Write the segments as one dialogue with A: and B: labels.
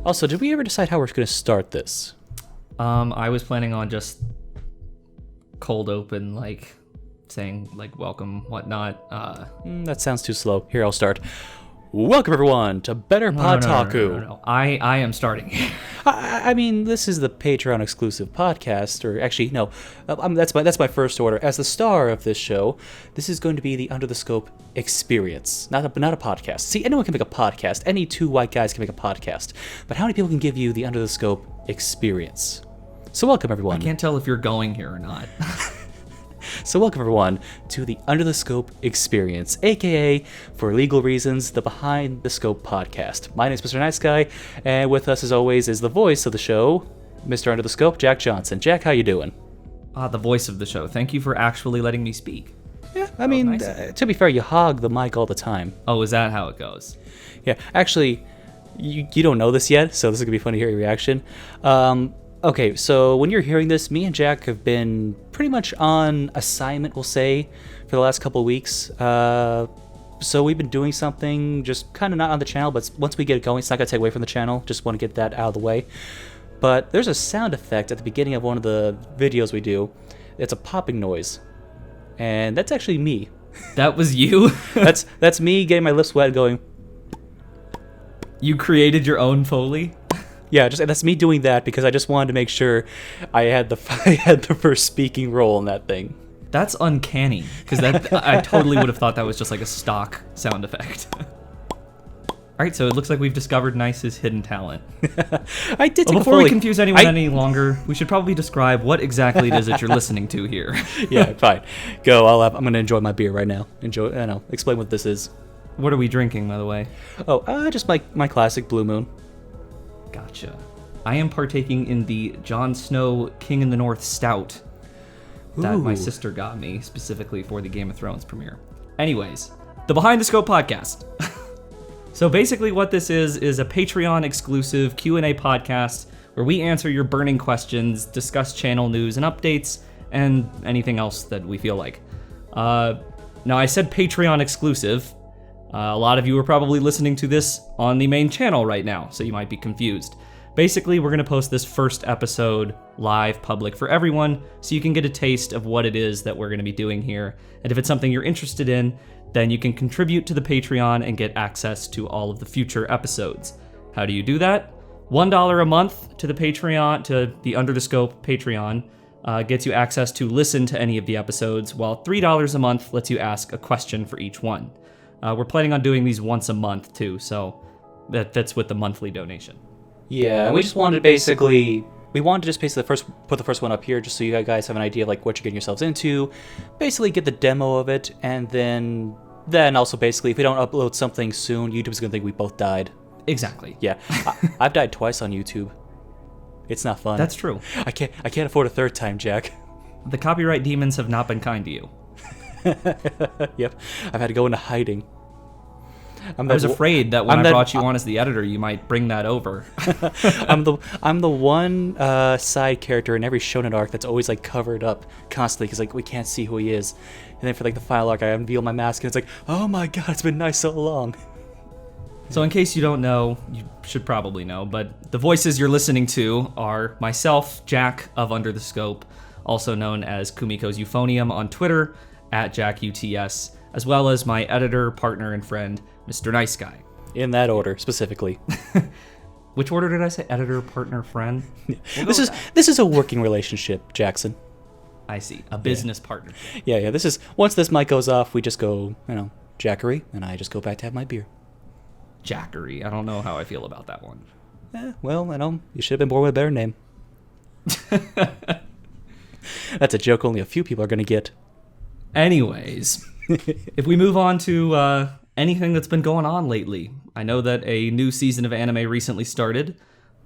A: Also, did we ever decide how we're going to start this?
B: I was planning on just cold open, like saying like welcome, whatnot.
A: That sounds too slow. Here, I'll start. Welcome everyone to Better Potaku.
B: No. I am starting.
A: I mean, this is the Patreon exclusive podcast, or actually, no, that's my first order. As the star of this show, this is going to be the Under the Scope experience, not a podcast. See, anyone can make a podcast. Any two white guys can make a podcast, but how many people can give you the Under the Scope experience? So welcome everyone.
B: I can't tell if you're going here or not.
A: So welcome everyone to the Under the Scope experience, aka, for legal reasons, the Behind the Scope podcast. My name is Mr. Nice Guy, and with us as always is the voice of the show, Mr. Under the Scope, Jack Johnson. Jack, how you doing?
B: The voice of the show. Thank you for actually letting me speak.
A: Yeah, I mean,
B: nice.
A: To be fair, you hog the mic all the time.
B: Oh, is that how it goes?
A: Yeah, actually, you don't know this yet, so this is going to be fun to hear your reaction. Okay, so when you're hearing this, me and Jack have been pretty much on assignment, we'll say, for the last couple of weeks. So we've been doing something just kind of not on the channel, but once we get it going, it's not going to take away from the channel. Just want to get that out of the way. But there's a sound effect at the beginning of one of the videos we do. It's a popping noise. And that's actually me.
B: That was you?
A: That's me getting my lips wet and going...
B: You created your own Foley?
A: Yeah, that's me doing that because I just wanted to make sure I had the first speaking role in that thing.
B: That's uncanny, because I totally would have thought that was just like a stock sound effect. Alright, so it looks like we've discovered Nice's hidden talent.
A: I did take
B: Before we confuse anyone any longer, we should probably describe what exactly it is that you're listening to here.
A: Yeah, fine. Go, I'm going to enjoy my beer right now. Explain what this is.
B: What are we drinking, by the way?
A: Oh, just my classic Blue Moon.
B: Gotcha. I am partaking in the Jon Snow King in the North Stout that my sister got me specifically for the Game of Thrones premiere. Anyways, the Behind the Scope podcast. So basically what this is a Patreon exclusive Q&A podcast where we answer your burning questions, discuss channel news and updates, and anything else that we feel like. Now I said Patreon exclusive. A lot of you are probably listening to this on the main channel right now, so you might be confused. Basically, we're going to post this first episode live public for everyone, so you can get a taste of what it is that we're going to be doing here. And if it's something you're interested in, then you can contribute to the Patreon and get access to all of the future episodes. How do you do that? $1 a month to the Patreon, to the Under the Scope Patreon, gets you access to listen to any of the episodes, while $3 a month lets you ask a question for each one. We're planning on doing these once a month too, so that fits with the monthly donation.
A: Yeah, we just wanted to basically put the first one up here just so you guys have an idea of like what you're getting yourselves into. Basically get the demo of it, and then also basically if we don't upload something soon, YouTube's gonna think we both died.
B: Exactly.
A: Yeah, I've died twice on YouTube. It's not fun.
B: That's true.
A: I can't afford a third time, Jack.
B: The copyright demons have not been kind to you.
A: Yep, I've had to go into hiding.
B: I was afraid that when I brought you on as the editor, you might bring that over.
A: I'm the one side character in every shonen arc that's always like covered up constantly because like we can't see who he is. And then for like the final arc, I unveil my mask and it's like, oh my god, it's been nice so long.
B: So in case you don't know, you should probably know, but the voices you're listening to are myself, Jack of Under the Scope, also known as Kumiko's Euphonium on Twitter, at JackUTS, as well as my editor, partner, and friend, Mr. Nice Guy.
A: In that order, specifically.
B: Which order did I say? Editor, partner, friend?
A: This is a working relationship, Jackson.
B: I see. A business partner.
A: Yeah. This is, once this mic goes off, we just go, Jackery, and I just go back to have my beer.
B: Jackery. I don't know how I feel about that one.
A: Well, you should have been born with a better name. That's a joke only a few people are going to get.
B: Anyways, if we move on to anything that's been going on lately, I know that a new season of anime recently started.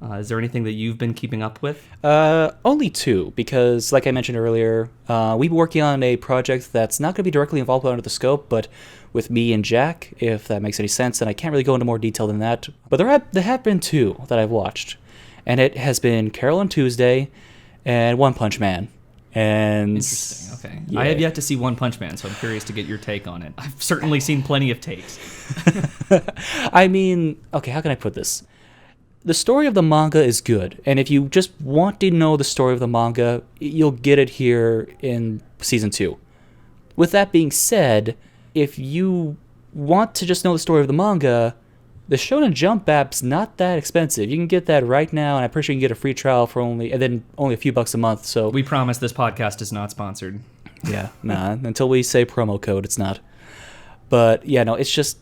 B: Is there anything that you've been keeping up with?
A: Only two, because like I mentioned earlier, we've been working on a project that's not going to be directly involved with Under the Scope, but with me and Jack, if that makes any sense, and I can't really go into more detail than that. But there have been two that I've watched, and it has been Carol and Tuesday and One Punch Man. And
B: interesting. Okay.
A: Yeah.
B: I have yet to see One Punch Man, so I'm curious to get your take on it. I've certainly seen plenty of takes.
A: I mean, okay, how can I put this? the story of the manga is good, and if you just want to know the story of the manga, you'll get it here in season 2. With that being said, if you want to just know the story of the manga, the Shonen Jump app's not that expensive. You can get that right now, and I'm pretty sure you can get a free trial for only a few bucks a month. So
B: We promise this podcast is not sponsored.
A: yeah, nah, until we say promo code, it's not. But yeah, no, it's just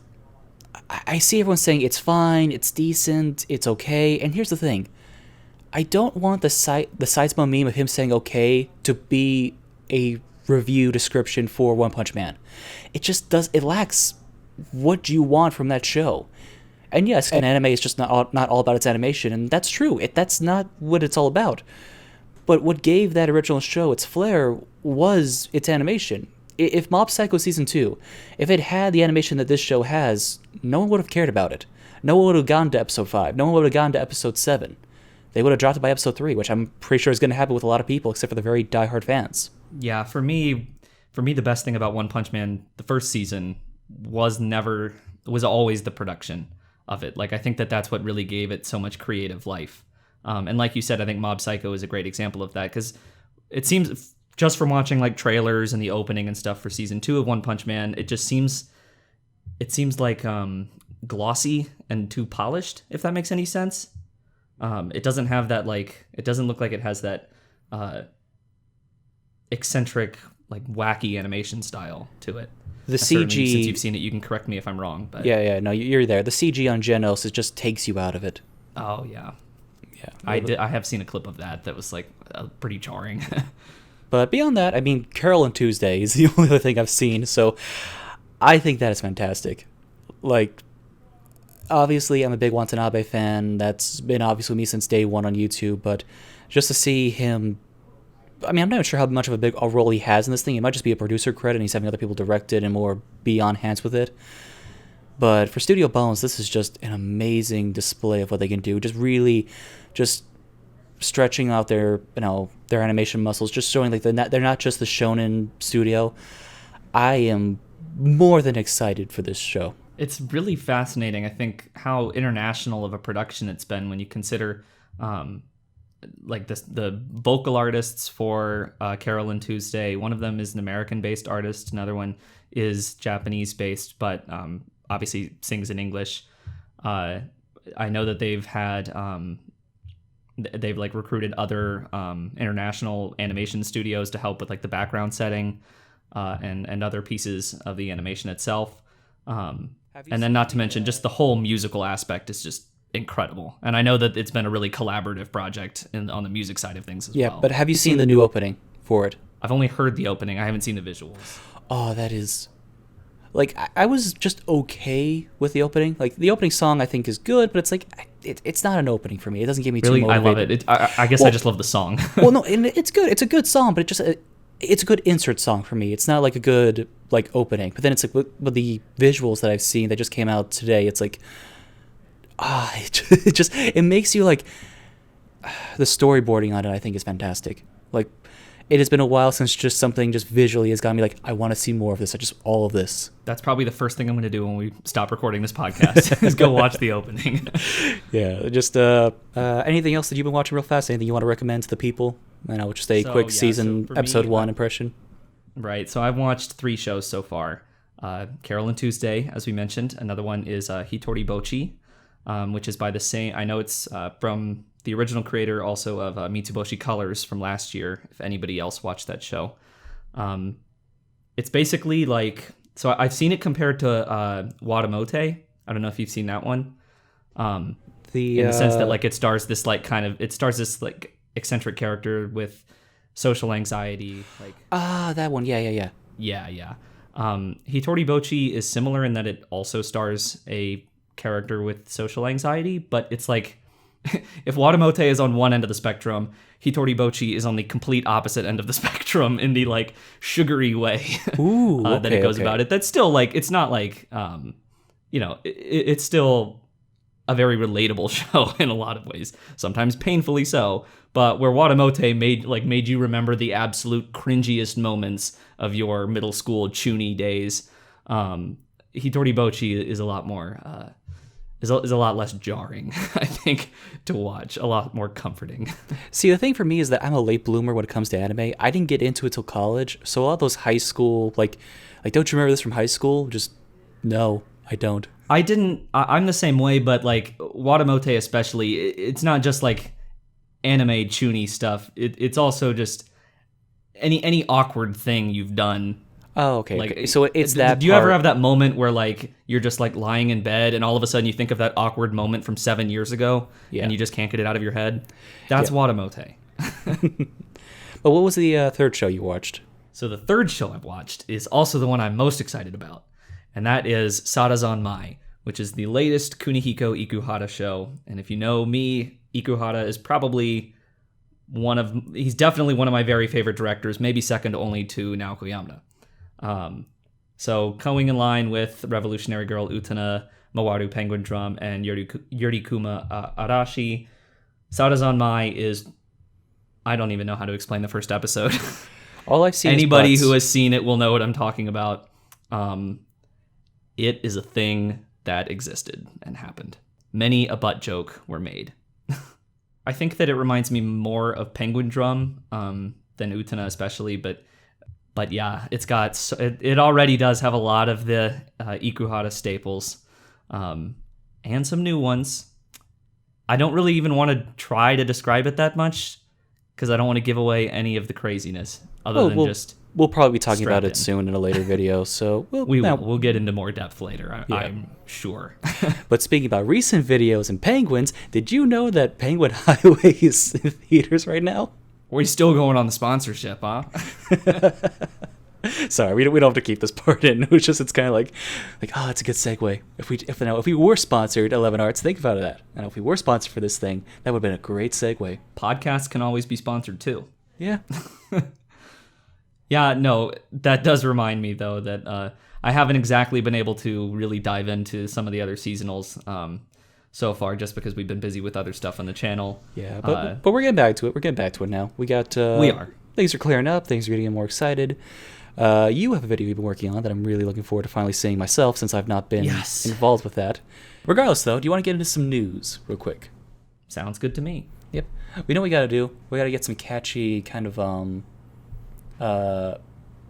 A: I see everyone saying it's fine, it's decent, it's okay, and here's the thing. I don't want the Saitama meme of him saying okay to be a review description for One Punch Man. It lacks what you want from that show. And yes, an anime is just not all about its animation, and that's true. That's not what it's all about. But what gave that original show its flair was its animation. If Mob Psycho Season 2, if it had the animation that this show has, no one would have cared about it. No one would have gone to Episode 5. No one would have gone to Episode 7. They would have dropped it by Episode 3, which I'm pretty sure is going to happen with a lot of people, except for the very diehard fans.
B: Yeah, for me, the best thing about One Punch Man, the first season, was always the production of it. Like, I think that's what really gave it so much creative life. And like you said, I think Mob Psycho is a great example of that, because it seems, just from watching like trailers and the opening and stuff for season 2 of One Punch Man, it seems like glossy and too polished, if that makes any sense. It doesn't have that, like, it doesn't look like it has that eccentric, like, wacky animation style to it.
A: The
B: Certainly,
A: CG,
B: since you've seen it, you can correct me if I'm wrong. But
A: no, you're there. The CG on Genos, it just takes you out of it.
B: oh yeah,
A: Yeah,
B: I have seen a clip of that was like pretty jarring.
A: But beyond that, I mean, Carol and Tuesday is the only other thing I've seen, so I think that is fantastic. Like, obviously, I'm a big Watanabe fan. That's been obviously me since day one on YouTube, but just to see him... I mean, I'm not sure how much of a role he has in this thing. It might just be a producer credit, and he's having other people direct it and more be on hands with it. But for Studio Bones, this is just an amazing display of what they can do. Just really... just stretching out their animation muscles, just showing like they're not just the shonen studio. I am more than excited for this show.
B: It's really fascinating, I think, how international of a production it's been when you consider like the vocal artists for Carol and Tuesday. One of them is an American-based artist, another one is Japanese-based, but obviously sings in English. I know that they've had they've like recruited other international animation studios to help with like the background setting and other pieces of the animation itself. And then not to mention just the whole musical aspect is just incredible. And I know that it's been a really collaborative project on the music side of things as well.
A: Yeah, but have you seen the new opening for it?
B: I've only heard the opening. I haven't seen the visuals.
A: Oh, that is... Like, I was just okay with the opening. Like, the opening song I think is good, but it's like, it's not an opening for me. It doesn't get me
B: Really,
A: too motivated.
B: I love it. I guess I just love the song.
A: Well, no, and it's good. It's a good song, but it's a good insert song for me. It's not like a good like opening. But then it's like with the visuals that I've seen that just came out today, it's like it makes you like the storyboarding on it I think is fantastic. Like, it has been a while since just something just visually has got me like, I want to see more of this. All of this.
B: That's probably the first thing I'm going to do when we stop recording this podcast is go watch the opening.
A: Yeah, just anything else that you've been watching real fast? Anything you want to recommend to the people? And I would just say quick season episode 1 impression.
B: Right. So I've watched 3 shows so far. Carol and Tuesday, as we mentioned. Another one is Hitori Bochi, which is by the same... I know it's from the original creator also of Mitsuboshi Colors from last year, if anybody else watched that show. It's basically like... So I've seen it compared to Watamote. I don't know if you've seen that one. In the sense that like it stars this like eccentric character with social anxiety. Like
A: that one. Yeah.
B: Yeah. Hitori Bochi is similar in that it also stars a character with social anxiety, but it's like if Watamote is on one end of the spectrum, Hitori Bochi is on the complete opposite end of the spectrum in the like sugary way that it goes about it. That's still like, it's not like, it's still a very relatable show in a lot of ways, sometimes painfully so. But where Watamote made you remember the absolute cringiest moments of your middle school chuny days, Hitori Bochi is a lot more is a lot less jarring, I think, to watch. A lot more comforting.
A: See, the thing for me is that I'm a late bloomer when it comes to anime. I didn't get into it till college, so a lot of those high school, like don't you remember this from high school? Just, no, I don't.
B: I didn't. I'm the same way, but like Watamote especially, it's not just like anime chuny stuff. It's also just any awkward thing you've done.
A: Oh, okay.
B: Like,
A: okay. So it's that.
B: Do you ever have that moment where like you're just like lying in bed and all of a sudden you think of that awkward moment from 7 years ago and you just can't get it out of your head? That's Watamote.
A: But what was the third show you watched?
B: So the third show I've watched is also the one I'm most excited about, and that is Sarazan Mai, which is the latest Kunihiko Ikuhara show. And if you know me, Ikuhara is probably he's definitely one of my very favorite directors, maybe second only to Naoko Yamada. So going in line with Revolutionary Girl Utena, Mawaru Penguin Drum, and Yurikuma Arashi, Sarazan Mai is... I don't even know how to explain the first episode.
A: All I've seen
B: Anybody
A: is
B: who has seen it will know what I'm talking about. It is a thing that existed and happened. Many a butt joke were made. I think that it reminds me more of Penguin Drum than Utena especially, but yeah, it already does have a lot of the Ikuhara staples and some new ones. I don't really even want to try to describe it that much because I don't want to give away any of the craziness
A: we'll probably be talking about it soon in a later video, so
B: we'll get into more depth later, I'm sure.
A: But speaking about recent videos and penguins, did you know that Penguin Highway is in theaters right now?
B: We're still going on the sponsorship, huh?
A: Sorry, we don't have to keep this part in. It's kind of like, oh, that's a good segue. If we were sponsored, 11 Arts, think about that. And if we were sponsored for this thing, that would have been a great segue.
B: Podcasts can always be sponsored too.
A: Yeah.
B: Yeah, no, that does remind me though that I haven't exactly been able to really dive into some of the other seasonals so far, just because we've been busy with other stuff on the channel.
A: Yeah, but we're getting back to it. We're getting back to it now. We are. Things are clearing up. Things are getting more excited. You have a video you've been working on that I'm really looking forward to finally seeing myself, since I've not been involved with that. Regardless, though, do you want to get into some news real quick?
B: Sounds good to me.
A: Yep. We know what we got to do. We got to get some catchy kind of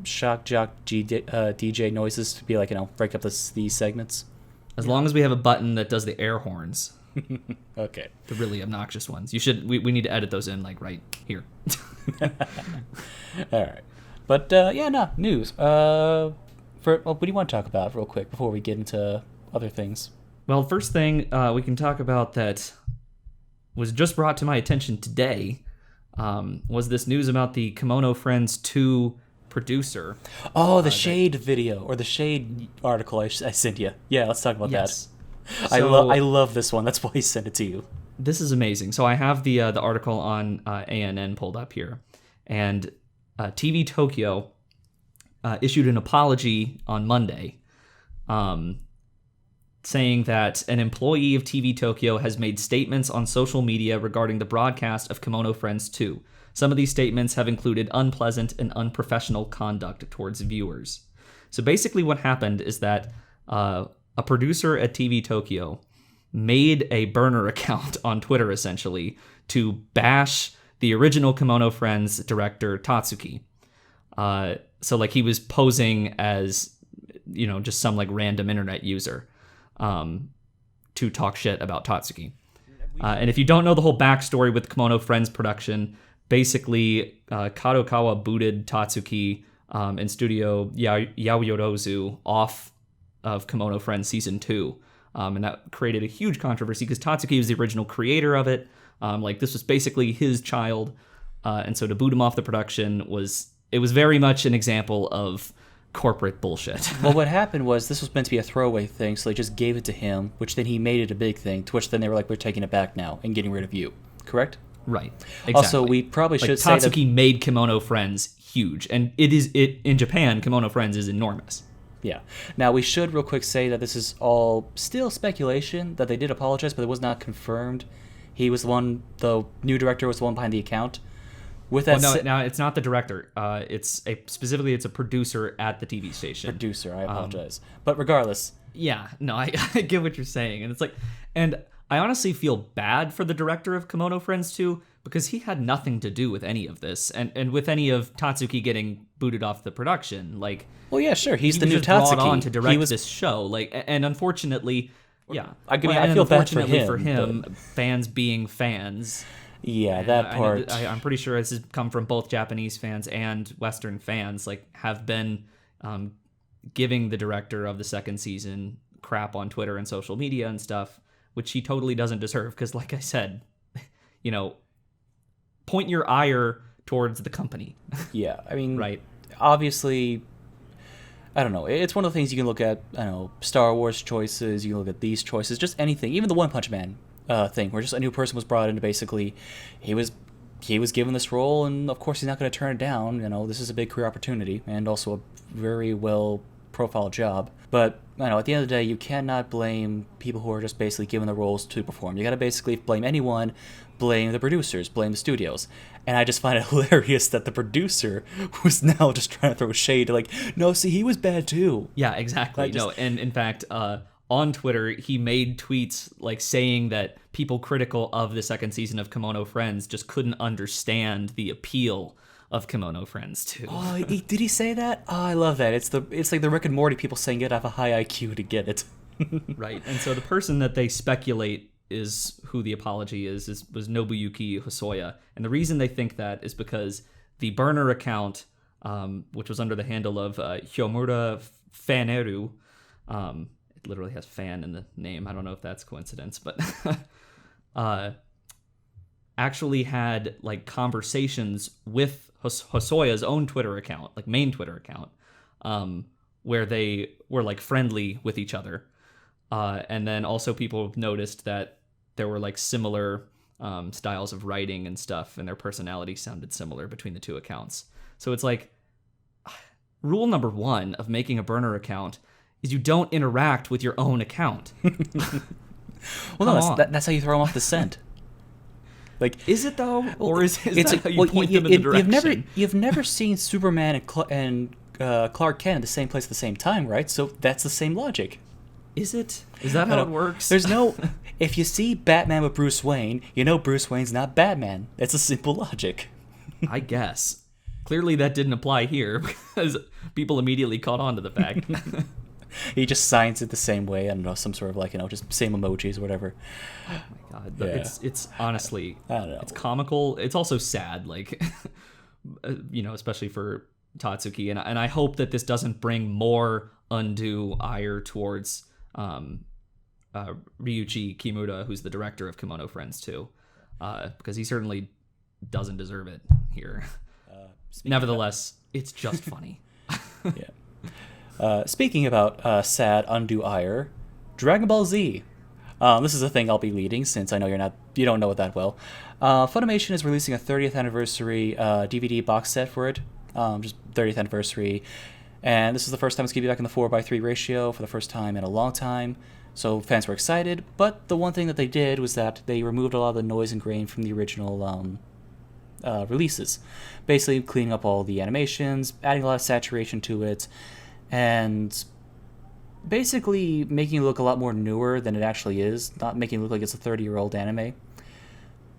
A: shock jock DJ noises to be like, break up these segments.
B: As long as we have a button that does the air horns.
A: Okay.
B: The really obnoxious ones. We need to edit those in like right here.
A: All right. But news. What do you want to talk about real quick before we get into other things?
B: Well, first thing we can talk about that was just brought to my attention today was this news about the Kimono Friends 2 producer.
A: Oh, the Shade video, or the Shade article I sent you. Yeah, let's talk about that.
B: So,
A: I love this one. That's why I sent it to you.
B: This is amazing. So I have the article on ANN pulled up here. And TV Tokyo issued an apology on Monday saying that an employee of TV Tokyo has made statements on social media regarding the broadcast of Kimono Friends 2. Some of these statements have included unpleasant and unprofessional conduct towards viewers. So basically what happened is that a producer at TV Tokyo made a burner account on Twitter, essentially, to bash the original Kimono Friends director, Tatsuki. So like he was posing as, just some like random internet user to talk shit about Tatsuki. And if you don't know the whole backstory with the Kimono Friends production, basically Kadokawa booted Tatsuki and Studio Yaoyorozu off of Kimono Friends Season 2. And that created a huge controversy because Tatsuki was the original creator of it. This was basically his child. And so to boot him off the production was very much an example of corporate bullshit.
A: Well, what happened was this was meant to be a throwaway thing, so they just gave it to him, which then he made it a big thing, to which then they were like, we're taking it back now and getting rid of you. Correct?
B: Right. Exactly.
A: Also, we probably should say that
B: Tatsuki made Kimono Friends huge, and it in Japan, Kimono Friends is enormous.
A: Yeah. Now, we should real quick say that this is all still speculation, that they did apologize, but it was not confirmed. He was the new director was the one behind the account. With that
B: now it's not the director. It's a producer at the TV station.
A: Producer, I apologize. But regardless,
B: Yeah, no, I get what you're saying. And it's like, and I honestly feel bad for the director of Kimono Friends too, because he had nothing to do with any of this and with any of Tatsuki getting booted off the production. Like,
A: Well, yeah, sure. He's
B: he
A: the
B: was
A: new
B: just brought
A: Tatsuki.
B: on to direct
A: He was,
B: this show. Like, and unfortunately, yeah.
A: I mean,
B: Well,
A: I
B: and
A: feel bad for
B: unfortunately
A: him,
B: fans being fans.
A: yeah, that part.
B: I'm pretty sure this has come from both Japanese fans and Western fans. Like, have been giving the director of the second season crap on Twitter and social media and stuff, which he totally doesn't deserve. Because, like I said, you know, point your ire towards the company.
A: Yeah, I mean,
B: Right.
A: obviously, I don't know. It's one of the things you can look at. I don't know, Star Wars choices. You can look at these choices, just anything. Even the One Punch Man thing, where just a new person was brought in to basically, he was given this role, and of course he's not going to turn it down. You know, this is a big career opportunity and also a very well profile job. But I know at the end of the day, you cannot blame people who are just basically given the roles to perform. You got to basically blame anyone, blame the producers, blame the studios. And I just find it hilarious that the producer was now just trying to throw shade, like, no, see, he was bad too.
B: Yeah, exactly. No, and in fact, on Twitter, he made tweets like saying that people critical of the second season of Kimono Friends just couldn't understand the appeal of Kimono Friends too.
A: Oh, did he say that? Oh, I love that. It's like the Rick and Morty people saying you gotta have a high IQ to get it.
B: Right. And so the person that they speculate is who the apology was Nobuyuki Hosoya. And the reason they think that is because the burner account, which was under the handle of Hyomura Faneru, it literally has fan in the name. I don't know if that's coincidence, but actually had like conversations with Hosoya's own Twitter account, like main Twitter account, where they were like friendly with each other. And then also people noticed that there were like similar styles of writing and stuff, and their personalities sounded similar between the two accounts. So it's like, rule number 1 of making a burner account is you don't interact with your own account.
A: Well, no, that's how you throw them off the scent. Like,
B: is it though, or is that
A: like,
B: how you point them in the direction?
A: You've never seen Superman and Clark Kent in the same place at the same time, right? So that's the same logic.
B: Is it? Is that how it works?
A: There's no. If you see Batman with Bruce Wayne, you know Bruce Wayne's not Batman. That's a simple logic.
B: I guess. Clearly that didn't apply here because people immediately caught on to the fact.
A: He just signs it the same way. I don't know, some sort of like, just same emojis or whatever.
B: Oh my god. But
A: Yeah.
B: it's honestly,
A: I don't know.
B: it's comical. It's also sad, like, especially for Tatsuki. And I hope that this doesn't bring more undue ire towards Ryuichi Kimura, who's the director of Kimono Friends too, because he certainly doesn't deserve it here. Nevertheless, it's just funny.
A: Yeah. Speaking about sad undue ire, Dragon Ball Z. This is a thing I'll be leading since I know you don't know it that well. Funimation is releasing a 30th anniversary DVD box set for it, just 30th anniversary, and this is the first time it's going to be back in the 4:3 ratio for the first time in a long time. So fans were excited, but the one thing that they did was that they removed a lot of the noise and grain from the original releases, basically cleaning up all the animations, adding a lot of saturation to it, and basically making it look a lot more newer than it actually is, not making it look like it's a 30-year-old anime.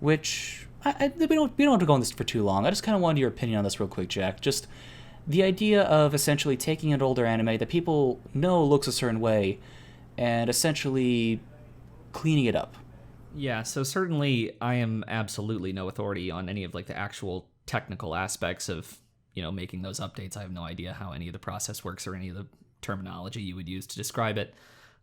A: Which we don't have to go on this for too long. I just kind of wanted your opinion on this real quick, Jack. Just the idea of essentially taking an older anime that people know looks a certain way and essentially cleaning it up.
B: Yeah, so certainly I am absolutely no authority on any of like the actual technical aspects of, making those updates. I have no idea how any of the process works or any of the terminology you would use to describe it.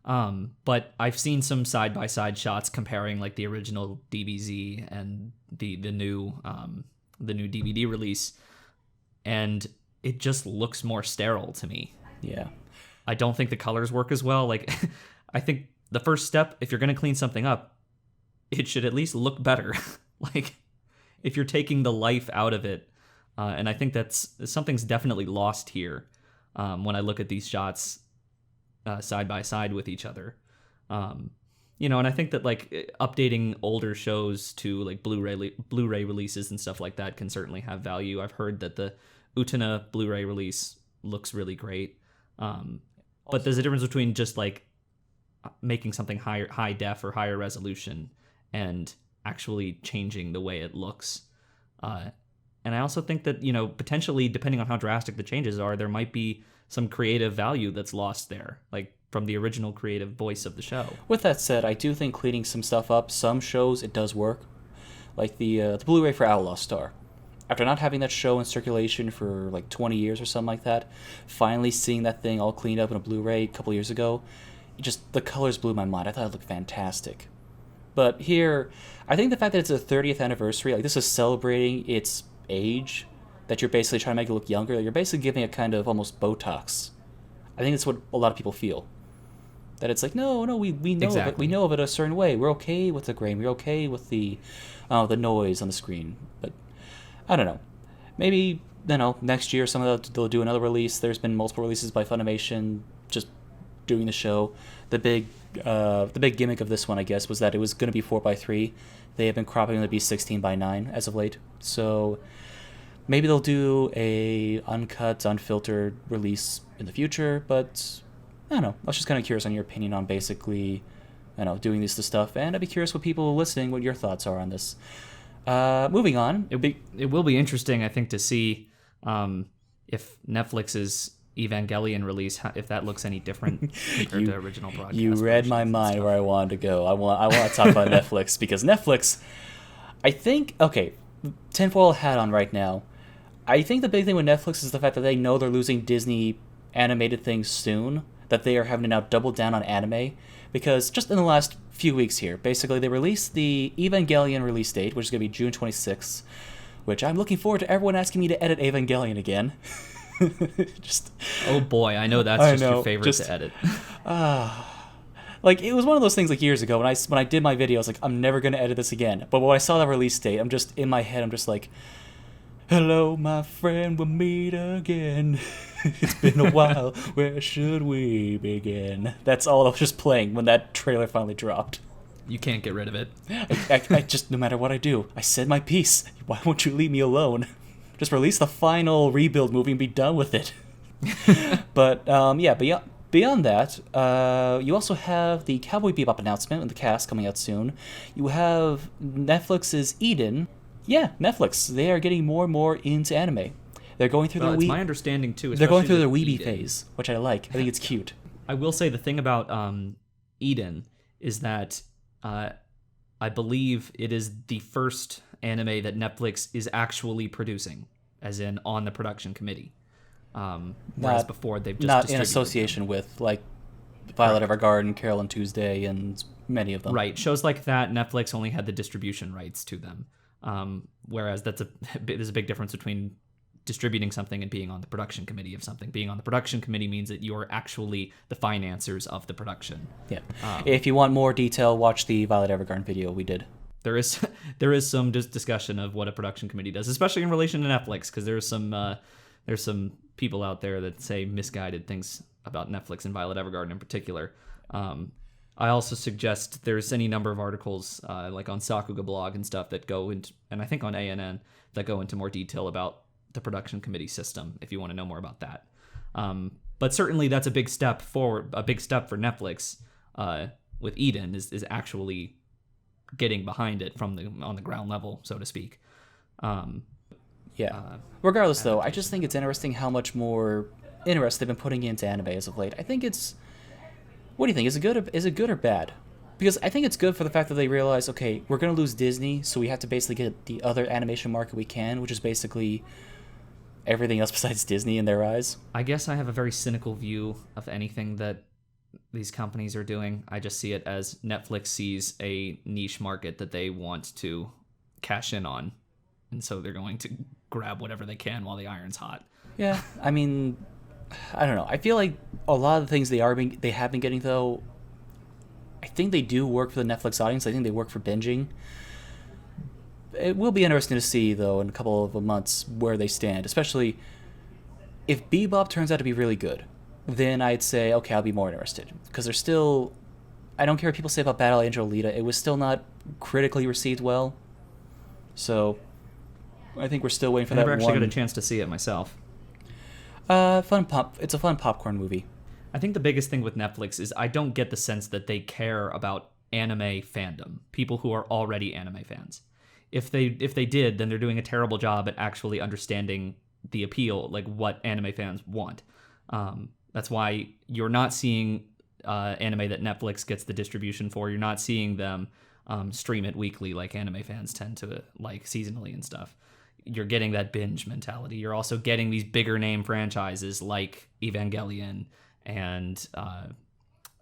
B: But I've seen some side-by-side shots comparing like the original DBZ and the new DVD release, and it just looks more sterile to me.
A: Yeah.
B: I don't think the colors work as well. Like, I think the first step, if you're going to clean something up, it should at least look better. Like, if you're taking the life out of it, and I think something's definitely lost here when I look at these shots side by side with each other. And I think that like updating older shows to like Blu-ray releases and stuff like that can certainly have value. I've heard that the Utena Blu-ray release looks really great. But there's a difference between just like making something high def or higher resolution and actually changing the way it looks. And I also think that, potentially, depending on how drastic the changes are, there might be some creative value that's lost there, like from the original creative voice of the show.
A: With that said, I do think cleaning some stuff up, some shows, it does work. Like the Blu-ray for Outlaw Star. After not having that show in circulation for like 20 years or something like that, finally seeing that thing all cleaned up in a Blu-ray a couple years ago, the colors blew my mind. I thought it looked fantastic. But here, I think the fact that it's a 30th anniversary, like this is celebrating its age, that you're basically trying to make it look younger, you're basically giving it kind of almost Botox. I think that's what a lot of people feel. That it's like, no, we know of it. We know of it a certain way. We're okay with the grain. We're okay with the noise on the screen. But I don't know. Maybe, next year they'll do another release. There's been multiple releases by Funimation just doing the show. The big gimmick of this one, I guess, was that it was going to be 4:3. They have been cropping it to be 16:9 as of late. So maybe they'll do a uncut, unfiltered release in the future, but I don't know. I was just kind of curious on your opinion on basically, doing this stuff, and I'd be curious what people listening, what your thoughts are on this. Moving on.
B: It will be interesting, I think, to see if Netflix's Evangelion release, if that looks any different compared to original broadcast.
A: You read my mind where I wanted to go. I want to talk about Netflix, because Netflix, I think, tinfoil hat on right now. I think the big thing with Netflix is the fact that they know they're losing Disney animated things soon, that they are having to now double down on anime, because just in the last few weeks here, basically they released the Evangelion release date, which is going to be June 26th, which I'm looking forward to everyone asking me to edit Evangelion again.
B: Oh boy, I know that's your favorite to edit.
A: Like, it was one of those things like years ago when I did my video, I was like, I'm never going to edit this again. But when I saw that release date, I'm just, in my head, I'm just like, hello, my friend, we'll meet again. It's been a while. Where should we begin? That's all I was just playing when that trailer finally dropped.
B: You can't get rid of it.
A: I just, no matter what I do, I said my piece. Why won't you leave me alone? Just release the final rebuild movie and be done with it. But, beyond that, you also have the Cowboy Bebop announcement and the cast coming out soon. You have Netflix's Eden. Yeah, Netflix. They are getting more and more into anime. They're going through
B: it's my understanding too.
A: They're going through their weeby phase, which I like. I think it's cute.
B: I will say the thing about Eden is that I believe it is the first anime that Netflix is actually producing, as in on the production committee. Whereas before they've just
A: not in association with like Violet Evergarden, Carol and Tuesday, and many of them.
B: Right, shows like that Netflix only had the distribution rights to them. Whereas there's a big difference between distributing something and being on the production committee of something. Being on the production committee means that you're actually the financiers of the production.
A: Yeah. If you want more detail, watch the Violet Evergarden video we did.
B: There is some discussion of what a production committee does, especially in relation to Netflix, because there's some people out there that say misguided things about Netflix and Violet Evergarden in particular. I also suggest there's any number of articles like on Sakuga blog and stuff that go into, and I think on ANN, that go into more detail about the production committee system if you want to know more about that. But certainly that's a big step forward, a big step for Netflix with Eden is actually getting behind it on the ground level, so to speak.
A: Regardless, though, I just think it's interesting how much more interest they've been putting into anime as of late. I think it's... What do you think? Is it good or bad? Because I think it's good for the fact that they realize, okay, we're going to lose Disney, so we have to basically get the other animation market we can, which is basically everything else besides Disney in their eyes.
B: I guess I have a very cynical view of anything that these companies are doing. I just see it as Netflix sees a niche market that they want to cash in on, and so they're going to grab whatever they can while the iron's hot.
A: Yeah, I mean, I don't know. I feel like a lot of the things they have been getting, though, I think they do work for the Netflix audience. I think they work for binging. It will be interesting to see, though, in a couple of months where they stand, especially if Bebop turns out to be really good. Then I'd say, okay, I'll be more interested. Because they're still... I don't care what people say about Battle Angel Alita. It was still not critically received well. So, I think we're still waiting for that one.
B: I never actually got a chance to see it myself.
A: It's a fun popcorn movie.
B: I think the biggest thing with Netflix is I don't get the sense that they care about anime fandom, people who are already anime fans. If they did, then they're doing a terrible job at actually understanding the appeal, like what anime fans want. That's why you're not seeing anime that Netflix gets the distribution for. You're not seeing them stream it weekly like anime fans tend to like seasonally and stuff. You're getting that binge mentality. You're also getting these bigger name franchises like Evangelion and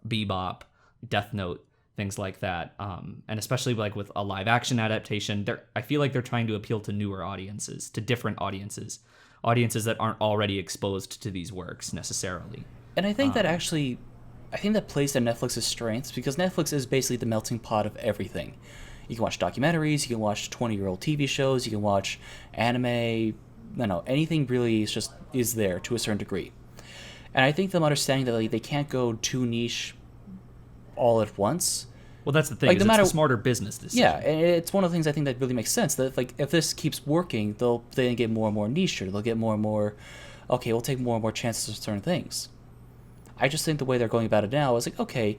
B: Bebop, Death Note, things like that. And especially like with a live action adaptation, I feel like they're trying to appeal to newer audiences, to different audiences that aren't already exposed to these works necessarily.
A: And I think that actually, I think that plays to Netflix's strengths, because Netflix is basically the melting pot of everything. You can watch documentaries, you can watch 20-year-old TV shows, you can watch anime, anything really is there to a certain degree. And I think them understanding that they can't go too niche all at once.
B: Well, that's the thing. It's a smarter business decision.
A: Yeah, and it's one of the things I think that really makes sense. That if this keeps working, they'll then get more and more niche. They'll get more and more. Okay, we'll take more and more chances with certain things. I just think the way they're going about it now is like, okay,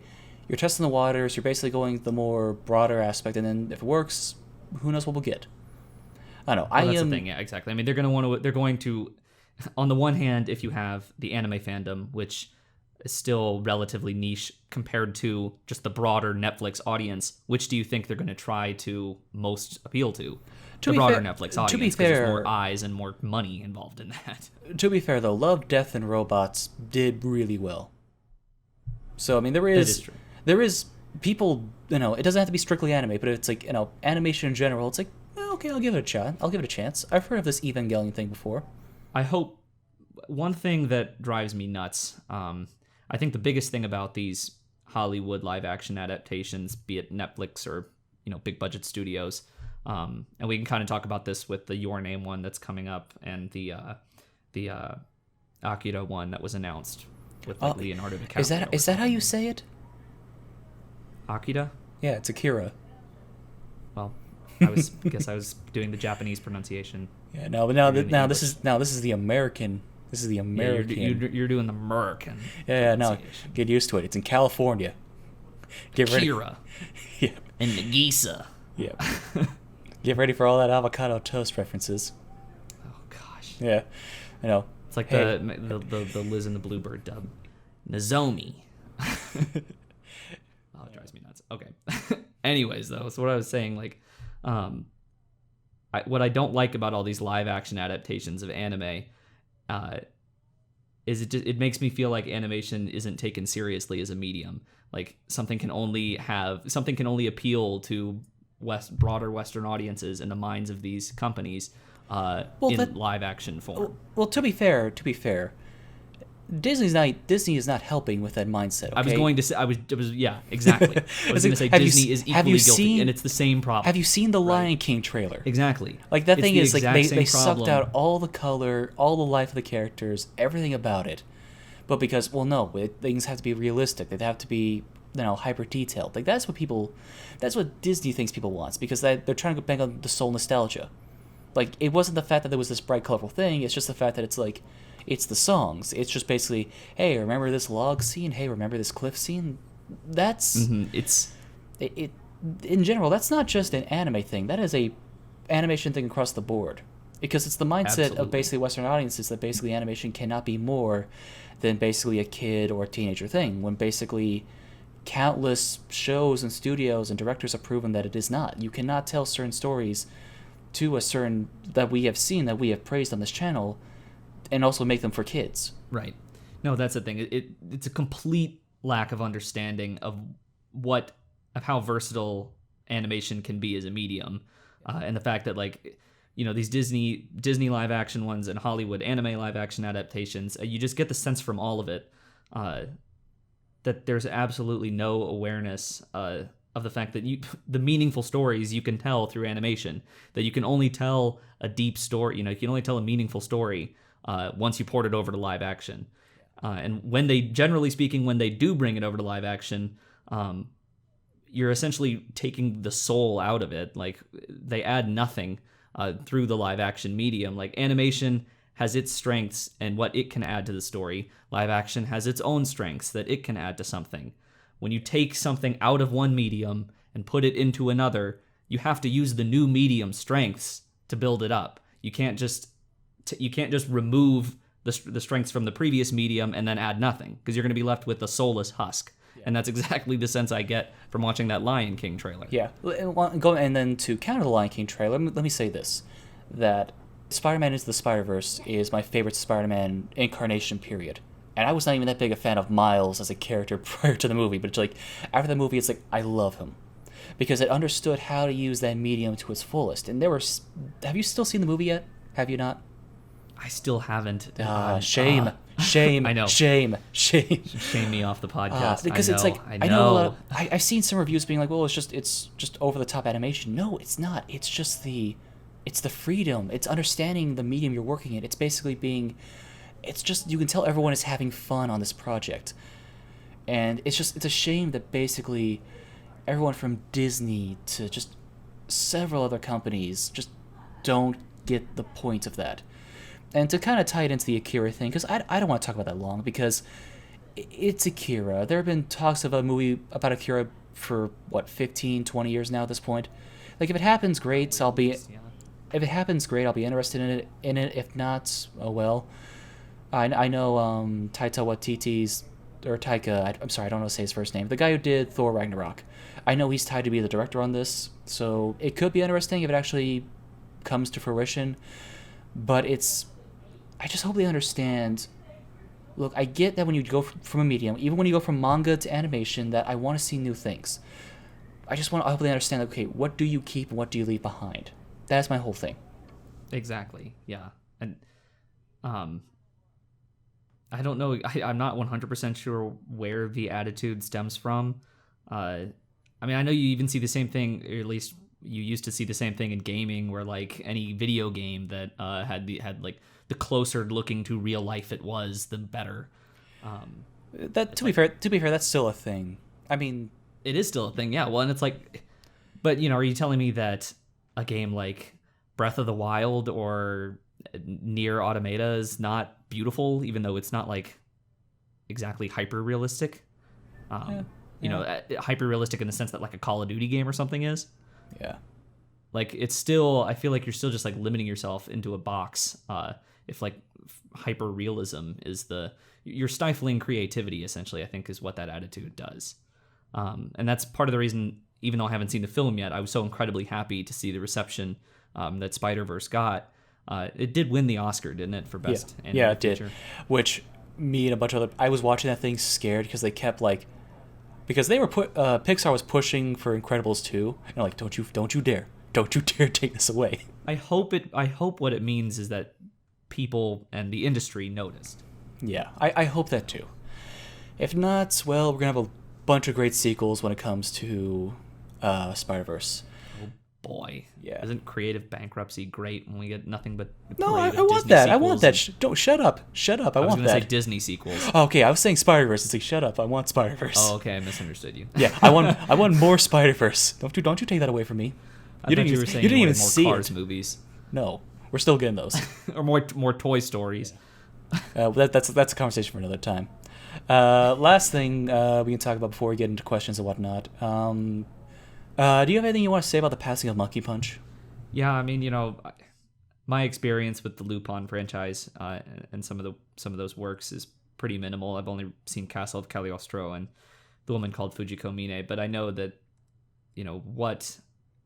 A: you're testing the waters. You're basically going the more broader aspect, and then if it works, who knows what we'll get. I don't know.
B: Well, that's the thing. Yeah, exactly. I mean, they're going to. On the one hand, if you have the anime fandom, which is still relatively niche compared to just the broader Netflix audience, which do you think they're going to try to most appeal to? The broader Netflix audience, because there's more eyes and more money involved in that.
A: To be fair, though, Love, Death, and Robots did really well. So, I mean, there is people, it doesn't have to be strictly anime, but it's like, animation in general, it's like, okay, I'll give it a shot. I'll give it a chance. I've heard of this Evangelion thing before.
B: I hope one thing that drives me nuts, I think the biggest thing about these Hollywood live action adaptations, be it Netflix or big budget studios, and we can kind of talk about this with the Your Name one that's coming up and the Akira one that was announced with Leonardo DiCaprio.
A: Is that how you say it?
B: Akira?
A: Yeah, it's Akira.
B: Well, I guess I was doing the Japanese pronunciation.
A: Yeah, no, but this is the American. This is the American.
B: Yeah, you're doing the American.
A: Yeah, no, get used to it. It's in California.
B: Get ready. Akira.
A: Yeah.
B: And Nagisa.
A: Yeah. Get ready for all that avocado toast references.
B: Oh gosh.
A: Yeah,
B: It's like the Liz and the Bluebird dub. Nozomi. Oh, it drives me nuts. Okay. Anyways, though, so what I was saying, like, what I don't like about all these live action adaptations of anime, is it makes me feel like animation isn't taken seriously as a medium. Like something can only appeal to broader Western audiences in the minds of these companies live action form.
A: Well, to be fair, Disney is not helping with that mindset. Okay?
B: I was going to say yeah, exactly. I was going to say Disney is equally guilty, and it's the same problem.
A: Have you seen the Lion King trailer?
B: Exactly.
A: Like that thing is like they sucked out all the color, all the life of the characters, everything about it. But because things have to be realistic. They have to be hyper detailed. Like that's what Disney thinks people wants, because they're trying to go back on the soul nostalgia. Like it wasn't the fact that there was this bright colorful thing. It's just the fact that it's like. It's the songs. It's just basically, hey, remember this log scene? Hey, remember this cliff scene? That's it. In general, that's not just an anime thing. That is a animation thing across the board, because it's the mindset of basically Western audiences that basically animation cannot be more than basically a kid or a teenager thing. When basically countless shows and studios and directors have proven that it is not. You cannot tell certain stories to a certain that we have seen, that we have praised on this channel, and also make them for kids.
B: Right. No, that's the thing. It's a complete lack of understanding of how versatile animation can be as a medium, and the fact that these Disney live action ones and Hollywood anime live action adaptations, you just get the sense from all of it that there's absolutely no awareness of the fact that the meaningful stories you can tell through animation, that you can only tell a deep story. You can only tell a meaningful story once you port it over to live action. And when they do bring it over to live action, you're essentially taking the soul out of it. Like they add nothing through the live action medium. Like animation has its strengths and what it can add to the story. Live action has its own strengths that it can add to something. When you take something out of one medium and put it into another, you have to use the new medium strengths to build it up. You can't just remove the strengths from the previous medium and then add nothing, because you're going to be left with a soulless husk. Yeah. And that's exactly the sense I get from watching that Lion King trailer.
A: Yeah. And then to counter the Lion King trailer, let me say this, that Spider-Man Into the Spider-Verse is my favorite Spider-Man incarnation, period. And I was not even that big a fan of Miles as a character prior to the movie, but it's like, after the movie, it's like, I love him. Because it understood how to use that medium to its fullest. And have you still seen the movie yet? Have you not?
B: I still haven't.
A: Shame.
B: I know.
A: Shame.
B: Shame me off the podcast.
A: Because
B: I know,
A: it's like,
B: I know.
A: I know a lot I've seen some reviews being like, well, it's just over the top animation. No, it's not. It's just the freedom. It's understanding the medium you're working in. It's basically you can tell everyone is having fun on this project. And it's a shame that basically everyone from Disney to just several other companies just don't get the point of that. And to kind of tie it into the Akira thing, because I don't want to talk about that long, because it's Akira. There have been talks of a movie about Akira for, 15, 20 years now at this point. Like, if it happens, great. I'll be interested in it. If not, oh well. I know Taika Waititi's, or Taika, I'm sorry, I don't know how to say his first name. The guy who did Thor Ragnarok. I know he's tied to be the director on this, so it could be interesting if it actually comes to fruition. But I just hope they understand. Look, I get that when you go from a medium, even when you go from manga to animation, that I want to see new things. I hope they understand, okay, what do you keep and what do you leave behind? That's my whole thing.
B: Exactly, yeah. And I don't know, I'm not 100% sure where the attitude stems from. I know you even see the same thing, or at least you used to see the same thing in gaming, where like any video game that had like the closer looking to real life it was, the better.
A: To be fair, that's still a thing. I mean,
B: it is still a thing, yeah. Well, and it's like, but are you telling me that a game like Breath of the Wild or Nier Automata is not beautiful, even though it's not like exactly hyper realistic? Hyper realistic in the sense that like a Call of Duty game or something is.
A: Yeah.
B: Like, it's still, I feel like you're still just like limiting yourself into a box. If like hyper realism is you're stifling creativity, essentially, I think is what that attitude does. And that's part of the reason, even though I haven't seen the film yet, I was so incredibly happy to see the reception that Spider-Verse got. It did win the Oscar, didn't it, for best animated
A: Yeah, it
B: feature?
A: did. Which me and a bunch of I was watching that thing scared because they kept like, because they were Pixar was pushing for Incredibles 2, and like, don't you dare take this away.
B: I hope what it means is that people and the industry noticed.
A: Yeah, I hope that too. If not, well, we're gonna have a bunch of great sequels when it comes to Spider-Verse.
B: Oh boy,
A: yeah.
B: Isn't creative bankruptcy great when we get nothing but
A: no? I want that. I want that. Don't shut up. I want that.
B: I was gonna say Disney sequels.
A: Okay, I was saying Spider-Verse. It's like, shut up. I want Spider-Verse.
B: Oh, okay, I misunderstood you.
A: Yeah, I want more Spider-Verse. Don't you take that away from me.
B: You didn't even see more Cars movies.
A: No, we're still getting those.
B: Or more Toy Stories.
A: That's a conversation for another time. Last thing we can talk about before we get into questions and whatnot. Do you have anything you want to say about the passing of Monkey Punch?
B: Yeah, I mean, my experience with the Lupin franchise and some of those works is pretty minimal. I've only seen Castle of Cagliostro and The Woman Called Fujiko Mine, but I know that what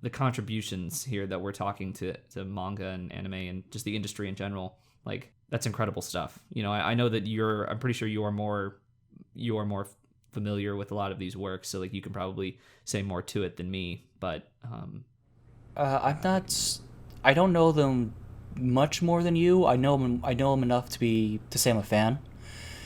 B: the contributions here that we're talking to manga and anime and just the industry in general, like, that's incredible stuff. I know that I'm pretty sure you are more familiar with a lot of these works, so like you can probably say more to it than me, but
A: I'm not. I don't know them much more than you. I know them enough to say I'm a fan.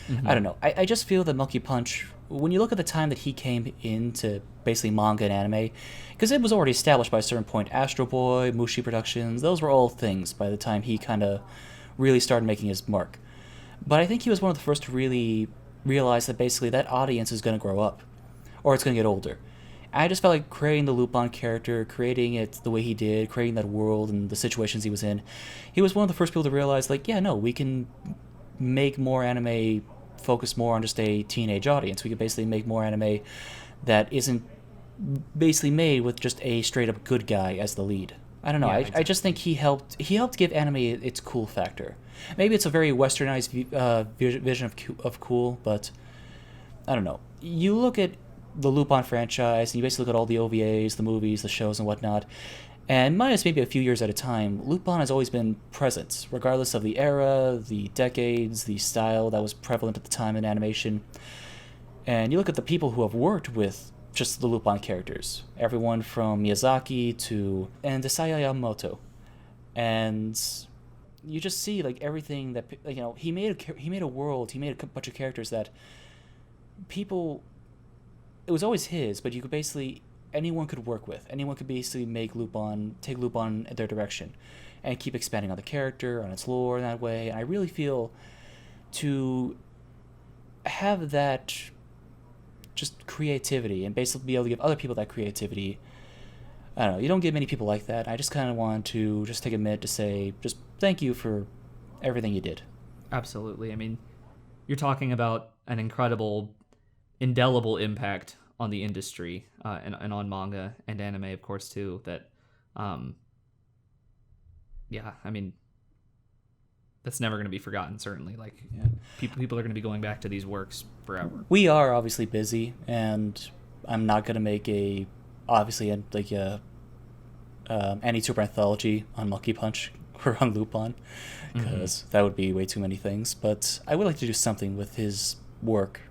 A: Mm-hmm. I don't know. I just feel that Monkey Punch, when you look at the time that he came into basically manga and anime, because it was already established by a certain point, Astro Boy, Mushi Productions, those were all things by the time he kind of really started making his mark. But I think he was one of the first to really realize that basically that audience is going to grow up, or it's going to get older. I just felt like creating the Lupin character, creating it the way he did, creating that world and the situations he was in. He was one of the first people to realize, like, yeah, no, we can make more anime focus more on just a teenage audience. We can basically make more anime that isn't basically made with just a straight up good guy as the lead. I don't know.
B: Yeah,
A: I just think he helped give anime its cool factor. Maybe it's a very westernized vision of cool, but I don't know. You look at the Lupin franchise, and you basically look at all the OVAs, the movies, the shows, and whatnot, and minus maybe a few years at a time, Lupin has always been present, regardless of the era, the decades, the style that was prevalent at the time in animation. And you look at the people who have worked with just the Lupin characters, everyone from Miyazaki to Isao Yamamoto, and you just see like everything that he made a world, he made a bunch of characters that people. It was always his, but you could basically anyone could work with. Anyone could basically take Lupin in their direction, and keep expanding on the character, on its lore in that way. And I really feel to have that just creativity and basically be able to give other people that creativity. I don't know. You don't get many people like that. I just kind of want to just take a minute to say just thank you for everything you did.
B: Absolutely. I mean, you're talking about an incredible, indelible impact on the industry and on manga and anime, of course, too. That, yeah, I mean, that's never going to be forgotten, certainly. Like, people are going to be going back to these works forever.
A: We are obviously busy, and I'm not going to make any super anthology on Monkey Punch or on Lupin, because that would be way too many things. But I would like to do something with his work.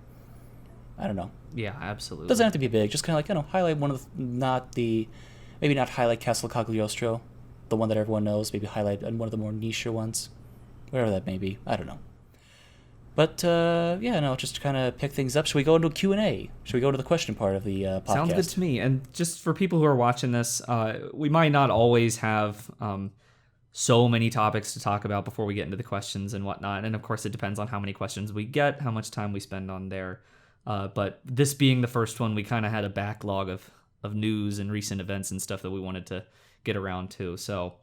A: I don't know.
B: Yeah, absolutely.
A: Doesn't have to be big. Just kind of like, highlight one of maybe not highlight Castle Cagliostro, the one that everyone knows. Maybe highlight one of the more niche ones, whatever that may be. I don't know. But just to kind of pick things up. Should we go into Q&A? Should we go to the question part of the podcast?
B: Sounds good to me. And just for people who are watching this, we might not always have so many topics to talk about before we get into the questions and whatnot. And of course, it depends on how many questions we get, how much time we spend on there. But this being the first one, we kind of had a backlog of news and recent events and stuff that we wanted to get around to. So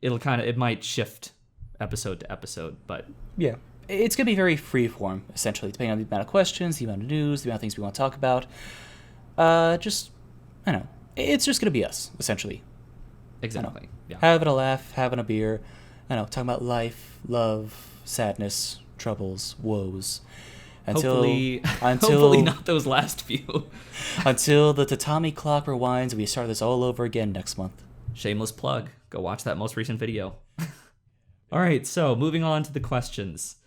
B: it might shift episode to episode, but
A: yeah, it's gonna be very freeform, essentially, depending on the amount of questions, the amount of news, the amount of things we want to talk about. I don't know. It's just gonna be us, essentially.
B: Exactly. Yeah.
A: Having a laugh, having a beer, talking about life, love, sadness, troubles, woes.
B: Hopefully not those last few.
A: Until the tatami clock rewinds and we start this all over again next month.
B: Shameless plug. Go watch that most recent video. All right, so moving on to the questions.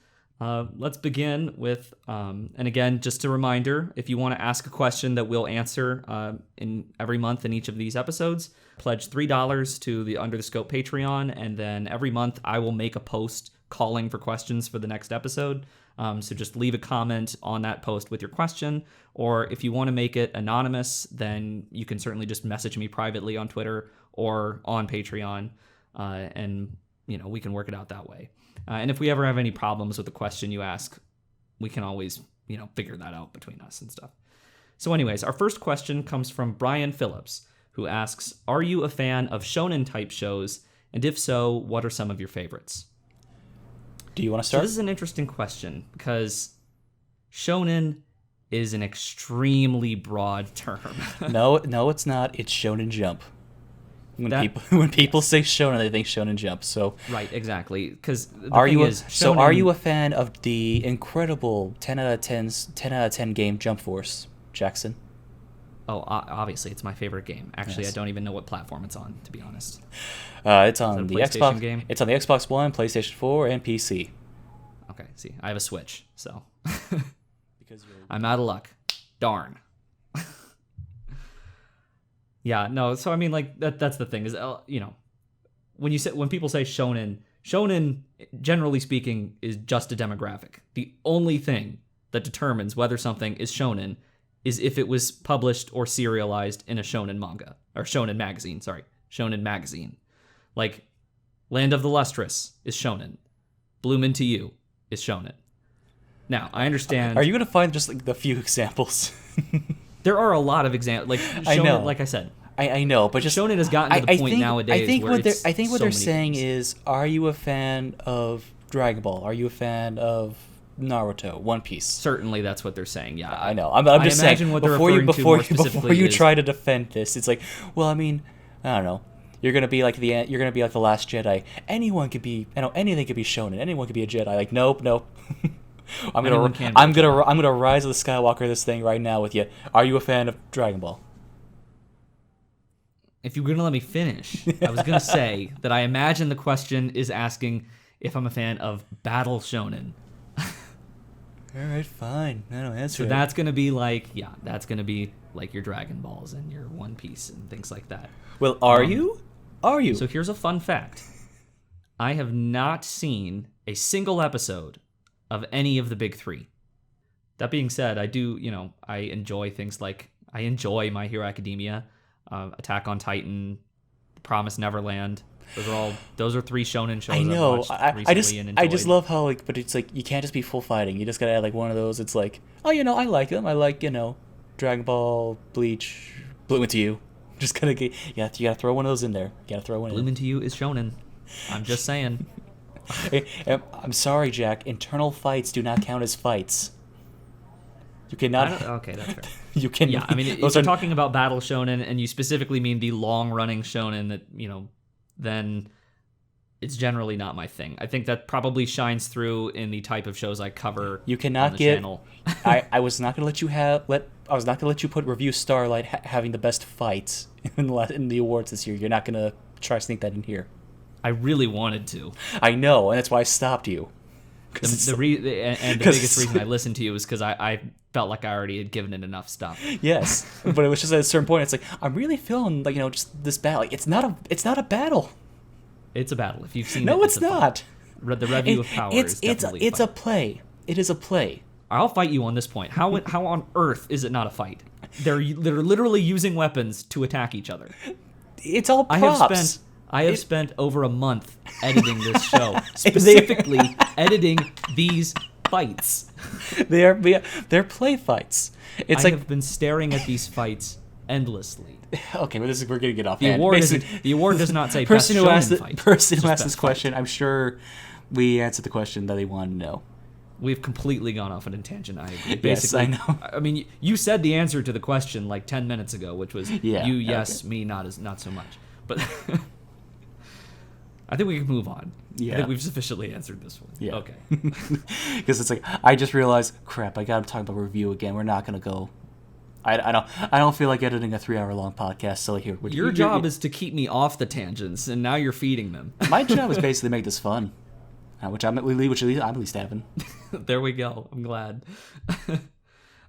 B: Let's begin with, and again, just a reminder, if you want to ask a question that we'll answer in every month in each of these episodes, pledge $3 to the Under the Scope Patreon, and then every month I will make a post calling for questions for the next episode. So just leave a comment on that post with your question, or if you want to make it anonymous, then you can certainly just message me privately on Twitter or on Patreon, and we can work it out that way. And if we ever have any problems with the question you ask, we can always figure that out between us and stuff. So anyways, our first question comes from Brian Phillips, who asks, are you a fan of shonen type shows, and if so, what are some of your favorites?
A: Do you want to start?
B: So this is an interesting question because shonen is an extremely broad term.
A: No, it's not. It's Shonen Jump. When people say shonen, they think Shonen Jump. So
B: right, exactly. Because
A: are you a fan of the incredible 10 out of 10 game Jump Force, Jackson?
B: Oh, obviously, it's my favorite game. Actually,
A: Yes.
B: I don't even know what platform it's on, to be honest.
A: It's on the
B: PlayStation
A: Xbox
B: game?
A: It's on the Xbox One, PlayStation 4, and PC.
B: Okay, see, I have a Switch, so
A: Because
B: I'm out of luck. Darn. Yeah, no. So I mean, like that's the thing is, when people say shonen, generally speaking, is just a demographic. The only thing that determines whether something is shonen is if it was published or serialized in a shonen manga or shonen magazine. Sorry, shonen magazine. Like Land of the Lustrous is shonen. Bloom Into You is shonen. Now I understand.
A: Are you gonna find just like the few examples?
B: There are a lot of examples. Like
A: I know.
B: Like I said,
A: I know, but just
B: Shonen has gotten to the point nowadays
A: I think
B: where
A: I think what
B: so
A: they're
B: many
A: saying
B: things.
A: is, are you a fan of Dragon Ball? Are you a fan of Naruto, One Piece?
B: Certainly, that's what they're saying. Yeah,
A: I know. I'm
B: I
A: just
B: imagine
A: saying.
B: what they're
A: Before you
B: referring to more
A: before
B: specifically
A: you
B: is
A: try to defend this, it's like, well, I mean, I don't know. You're gonna be like the Last Jedi. Anyone could be, anything could be shonen. Anyone could be a Jedi. Like, nope, nope.
B: Anyone can be a
A: I'm gonna rise of the Skywalker this thing right now with you. Are you a fan of Dragon Ball?
B: If you were gonna let me finish, I was gonna say that I imagine the question is asking if I'm a fan of battle shonen.
A: All right, fine. I don't answer.
B: So that's gonna be like, that's gonna be like your Dragon Balls and your One Piece and things like that.
A: Well, are you? Are you?
B: So here's a fun fact. I have not seen a single episode of any of the big three. That being said, I do, I enjoy things like, I enjoy My Hero Academia, Attack on Titan, Promised Neverland. Those are three shonen shows
A: I know.
B: I've watched recently and enjoyed.
A: I just love how but it's like you can't just be full fighting. You just gotta add like one of those. It's like, oh, I like them. I like Dragon Ball, Bleach, Bloom Into You. Just gotta get you gotta throw one of those in there. You gotta throw one
B: Bloom
A: in.
B: Into You is shonen. I'm just saying.
A: I'm sorry, Jack. Internal fights do not count as fights. You cannot.
B: Okay, that's fair.
A: You can.
B: Yeah, I mean, if you're talking about battle shonen and you specifically mean the long-running shonen that, then it's generally not my thing. I think that probably shines through in the type of shows I cover.
A: You cannot
B: on the
A: get.
B: channel.
A: I was not gonna let you I was not gonna let you put Review Starlight having the best fights in the awards this year. You're not gonna try to sneak that in here.
B: I really wanted to.
A: I know, and that's why I stopped you.
B: The biggest reason I listened to you was because I felt like I already had given it enough stuff.
A: Yes, but it was just at a certain point. It's like I'm really feeling like just this battle. Like, it's not a battle.
B: It's a battle. If you've seen
A: no,
B: it,
A: it's not.
B: The Review of Power is definitely
A: it's a play. It is a play.
B: I'll fight you on this point. How on earth is it not a fight? They're literally using weapons to attack each other.
A: It's all props.
B: I have spent over a month editing this show, specifically editing these fights.
A: They're play fights. I
B: have been staring at these fights endlessly.
A: Okay, but we're gonna get off.
B: The award does not say
A: person who asked
B: fight.
A: Person who asked this question, I'm sure we answered the question that they wanted to know.
B: We've completely gone off on a tangent. I agree.
A: Basically, yes, I know.
B: I mean, you said the answer to the question like 10 minutes ago, which was yes, okay. Me, not so much. But I think we can move on.
A: Yeah.
B: I think we've sufficiently answered this one.
A: Yeah.
B: Okay.
A: Because it's like I just realized, crap, I gotta talk about Review again. We're not gonna go. I don't feel like editing a 3-hour-long podcast. So here,
B: your job is to keep me off the tangents, and now you're feeding them.
A: My job is basically to make this fun, which I'm at least having.
B: There we go. I'm glad.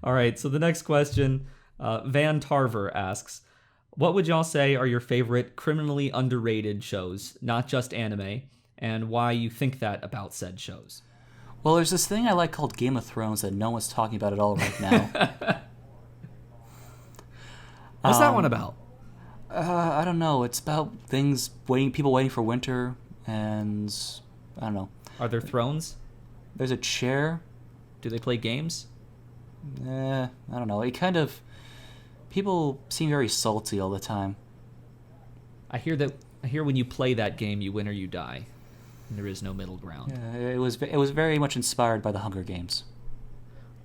B: All right. So the next question, Van Tarver asks, what would y'all say are your favorite criminally underrated shows, not just anime, and why you think that about said shows?
A: Well, there's this thing I like called Game of Thrones that no one's talking about at all right now.
B: What's that one about?
A: I don't know. It's about people waiting for winter, and I don't know.
B: Are there thrones?
A: There's a chair.
B: Do they play games?
A: I don't know. People seem very salty all the time.
B: I hear when you play that game, you win or you die, and there is no middle ground.
A: Yeah, it was very much inspired by the Hunger Games.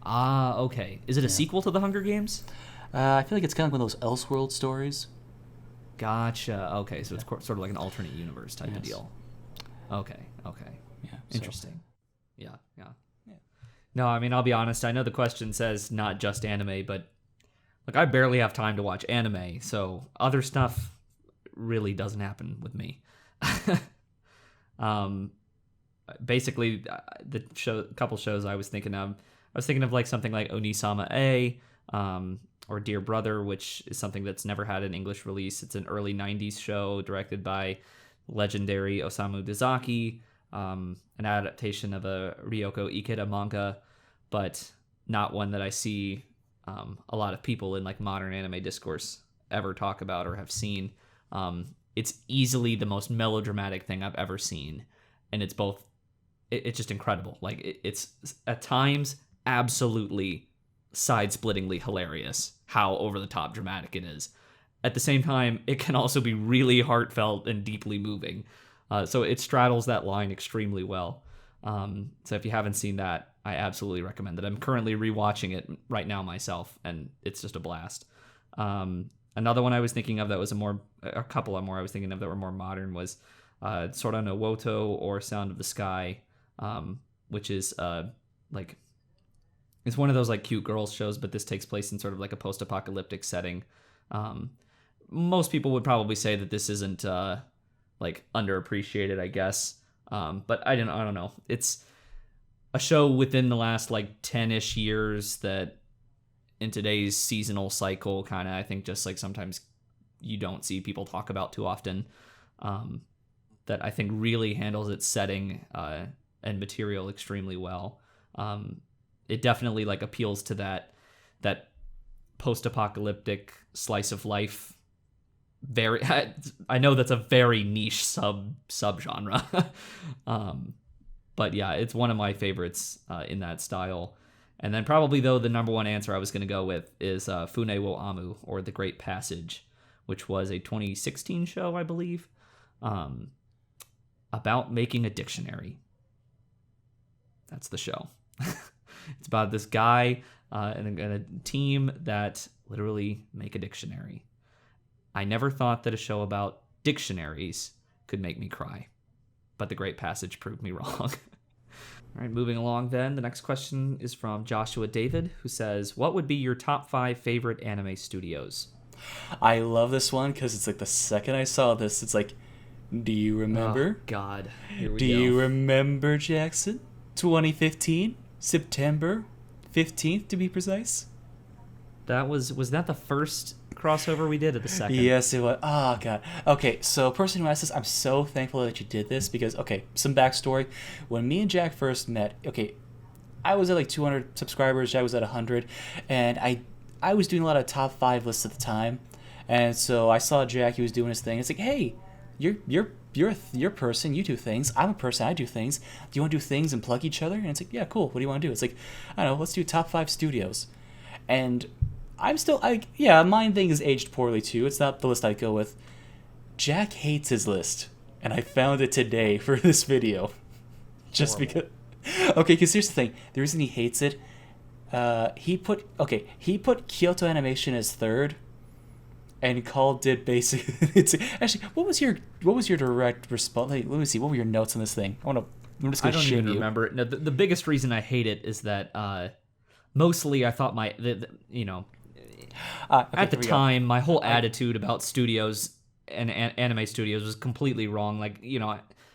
B: Ah, okay. Is it a sequel to the Hunger Games?
A: I feel like it's kind of one of those Elseworld stories.
B: Gotcha. Okay, so it's sort of like an alternate universe type of deal. Okay.
A: Yeah.
B: Interesting. Yeah. No, I mean, I'll be honest. I know the question says not just anime, but like I barely have time to watch anime, so other stuff really doesn't happen with me. Basically, the couple shows I was thinking of like something like Onisama A, or Dear Brother, which is something that's never had an English release. It's an early 90s show directed by legendary Osamu Dezaki, an adaptation of a Ryoko Ikeda manga, but not one that I see a lot of people in like modern anime discourse ever talk about or have seen. It's easily the most melodramatic thing I've ever seen, and it's just incredible. Like it's at times absolutely side-splittingly hilarious how over the top dramatic it is. At the same time, it can also be really heartfelt and deeply moving. So it straddles that line extremely well. So if you haven't seen that, I absolutely recommend it. I'm currently rewatching it right now myself, and it's just a blast. Another one I was thinking of that was a couple of more I was thinking of that were more modern was Sora no Woto or Sound of the Sky, which is like it's one of those like cute girls shows, but this takes place in sort of like a post-apocalyptic setting. Most people would probably say that this isn't like underappreciated, I guess. But I don't know. It's a show within the last like 10-ish years that in today's seasonal cycle kind of I think just like sometimes you don't see people talk about too often, that I think really handles its setting and material extremely well. It definitely like appeals to that post-apocalyptic slice of life. Very, I know that's a very niche subgenre, but yeah, it's one of my favorites in that style. And then probably though the number one answer I was going to go with is Fune wo Amu, or The Great Passage, which was a 2016 show, I believe, about making a dictionary. That's the show. It's about this guy and a team that literally make a dictionary. I never thought that a show about dictionaries could make me cry, but The Great Passage proved me wrong. All right, moving along then. The next question is from Joshua David, who says, what would be your top 5 favorite anime studios?
A: I love this one because it's like the second I saw this, it's like, do you remember?
B: Oh, God. Here we
A: do
B: go.
A: you remember, Jackson? 2015, September 15th to be precise.
B: Was that the first crossover we did, at the second?
A: Yes, it was. Oh, God. Okay, so person who asked this, I'm so thankful that you did this because, okay, some backstory. When me and Jack first met, okay, I was at like 200 subscribers, Jack was at 100, and I was doing a lot of top 5 lists at the time, and so I saw Jack, he was doing his thing. It's like, hey, you're a person, you do things. I'm a person, I do things. Do you want to do things and plug each other? And it's like, yeah, cool. What do you want to do? It's like, I don't know, let's do top 5 studios. And mine thing is aged poorly too. It's not the list I go with. Jack hates his list, and I found it today for this video. Just because. Okay, because here's the thing. The reason he hates it, he put Kyoto Animation as 3rd, and called it basically. It's actually, what was your direct response? Let me see. What were your notes on this thing? I'm just gonna
B: I don't
A: shame
B: even
A: you.
B: remember it. No, the biggest reason I hate it is that mostly I thought at the time, my whole attitude about studios and anime studios was completely wrong. Like,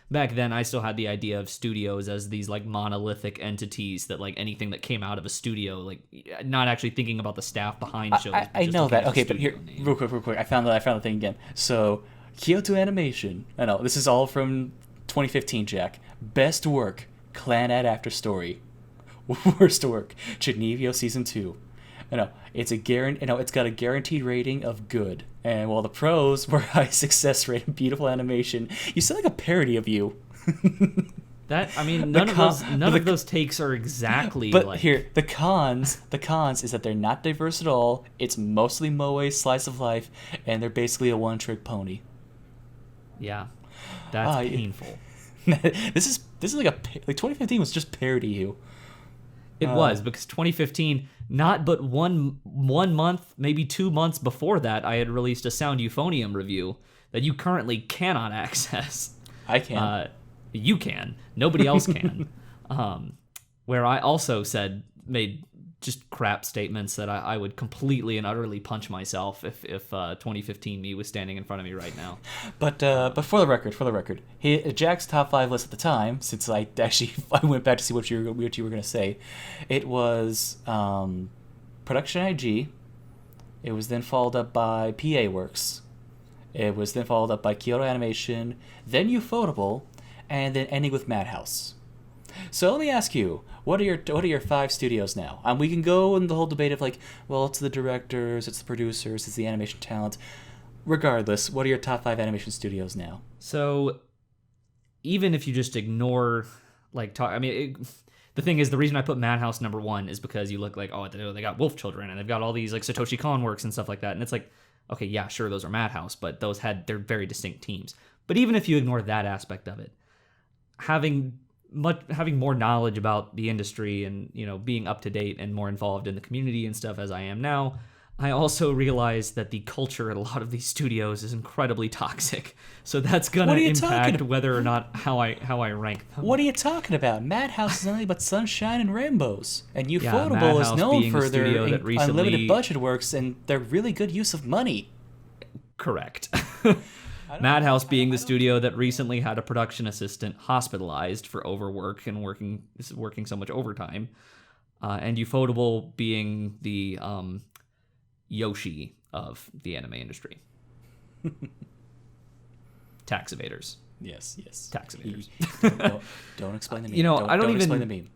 B: back then I still had the idea of studios as these like monolithic entities that like anything that came out of a studio, like not actually thinking about the staff behind shows.
A: I know that. Okay, but here, real quick. I found the thing again. So, Kyoto Animation. I know this is all from 2015. Jack, best work, Clan Ad After Story. Worst work, Chidnevio Season 2. It's got a guaranteed rating of good. And while the pros were high success rate and beautiful animation, you sound like a parody of you.
B: None of those takes are exactly
A: but
B: like...
A: here, the cons is that they're not diverse at all. It's mostly moe slice of life, and they're basically a one-trick pony.
B: Yeah. That's painful.
A: This is like 2015 was just parody you.
B: It was, because 2015, not but one month, maybe 2 months before that, I had released a Sound Euphonium review that you currently cannot access.
A: I can.
B: You can. Nobody else can. Where I also made just crap statements that I would completely and utterly punch myself if 2015 me was standing in front of me right now.
A: But for the record, Jack's top 5 list at the time, since I went back to see what you were going to say, it was Production IG. It was then followed up by PA Works. It was then followed up by Kyoto Animation, then Ufotable, and then ending with Madhouse. So let me ask you, what are your 5 studios now? We can go in the whole debate of like, well, it's the directors, it's the producers, it's the animation talent. Regardless, what are your top 5 animation studios now?
B: So, even if you just ignore, the thing is, the reason I put Madhouse number 1 is because you look like, oh, they got Wolf Children, and they've got all these like Satoshi Kon works and stuff like that. And it's like, okay, yeah, sure, those are Madhouse, but they're very distinct teams. But even if you ignore that aspect of it, having more knowledge about the industry and, you know, being up to date and more involved in the community and stuff as I am now, I also realize that the culture at a lot of these studios is incredibly toxic. So that's going to impact whether or not how I rank them.
A: What are you talking about? Madhouse is nothing but sunshine and rainbows. And Ufotable is known for their unlimited budget works and their really good use of money.
B: Correct. Madhouse being the studio that recently had a production assistant hospitalized for overwork and working so much overtime. And Ufotable being the Yoshi of the anime industry. Tax evaders.
A: Yes.
B: Tax evaders.
A: Don't explain the meme.
B: You know,
A: I don't explain the meme.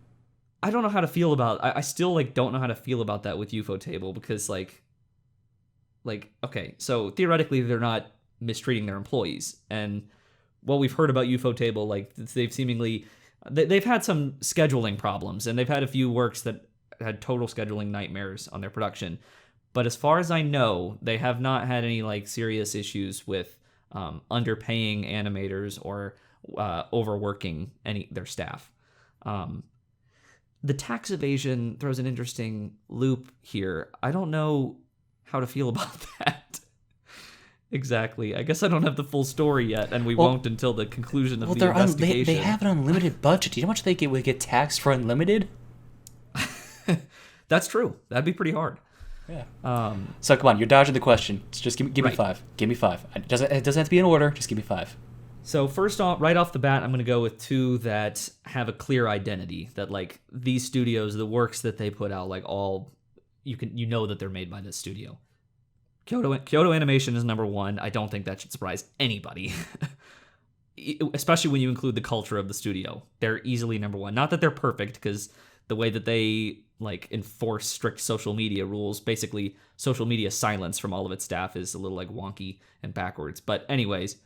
B: I don't know how to feel about. I still like don't know how to feel about that with Ufotable because like okay, so theoretically they're not mistreating their employees, and what we've heard about Ufotable, like they've had some scheduling problems, and they've had a few works that had total scheduling nightmares on their production. But as far as I know, they have not had any like serious issues with underpaying animators or overworking their staff. The tax evasion throws an interesting loop here. I don't know how to feel about that. Exactly. I guess I don't have the full story yet, and we won't until the conclusion of the investigation.
A: They have an unlimited budget. Do you know how much they would get taxed for unlimited?
B: That's true. That'd be pretty hard.
A: Yeah. So come on, you're dodging the question. Just give me 5. Give me 5. It doesn't have to be in order. Just give me 5.
B: So first off, right off the bat, I'm going to go with 2 that have a clear identity. That like these studios, the works that they put out, like all you know that they're made by this studio. Kyoto Animation is number 1. I don't think that should surprise anybody. Especially when you include the culture of the studio. They're easily number 1. Not that they're perfect, because the way that they like enforce strict social media rules, basically social media silence from all of its staff, is a little like wonky and backwards. But anyways,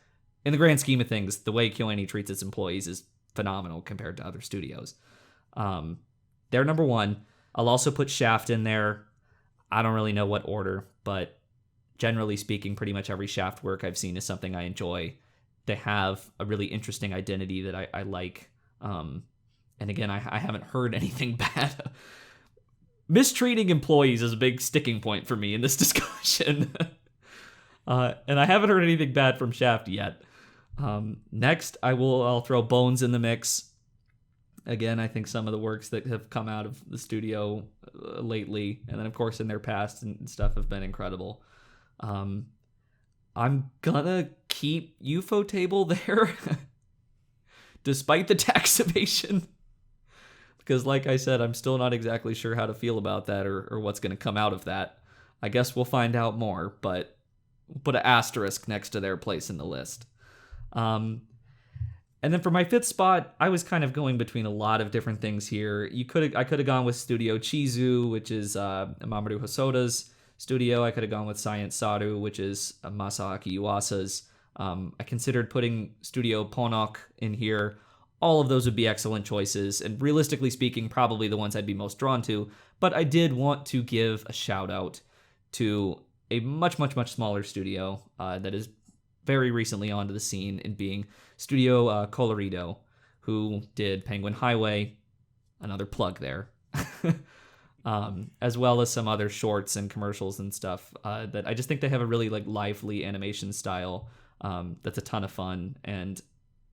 B: in the grand scheme of things, the way KyoAni treats its employees is phenomenal compared to other studios. They're number 1. I'll also put Shaft in there. I don't really know what order, but generally speaking, pretty much every Shaft work I've seen is something I enjoy. They have a really interesting identity that I like. And again, I haven't heard anything bad. Mistreating employees is a big sticking point for me in this discussion. And I haven't heard anything bad from Shaft yet. Next, I'll throw Bones in the mix. Again, I think some of the works that have come out of the studio lately, and then of course in their past and stuff, have been incredible. I'm gonna keep Ufotable there, despite the tax evasion. Because like I said, I'm still not exactly sure how to feel about that or what's going to come out of that. I guess we'll find out more, but we'll put an asterisk next to their place in the list. And then for my 5th spot, I was kind of going between a lot of different things here. I could have gone with Studio Chizu, which is Mamoru Hosoda's studio. I could have gone with Science Saru, which is Masaaki Yuasa's. I considered putting Studio Ponok in here. All of those would be excellent choices, and realistically speaking, probably the ones I'd be most drawn to. But I did want to give a shout out to a much, much, much smaller studio that is very recently onto the scene, in being Studio Colorido, who did Penguin Highway, another plug there, as well as some other shorts and commercials and stuff that I just think they have a really like lively animation style that's a ton of fun, and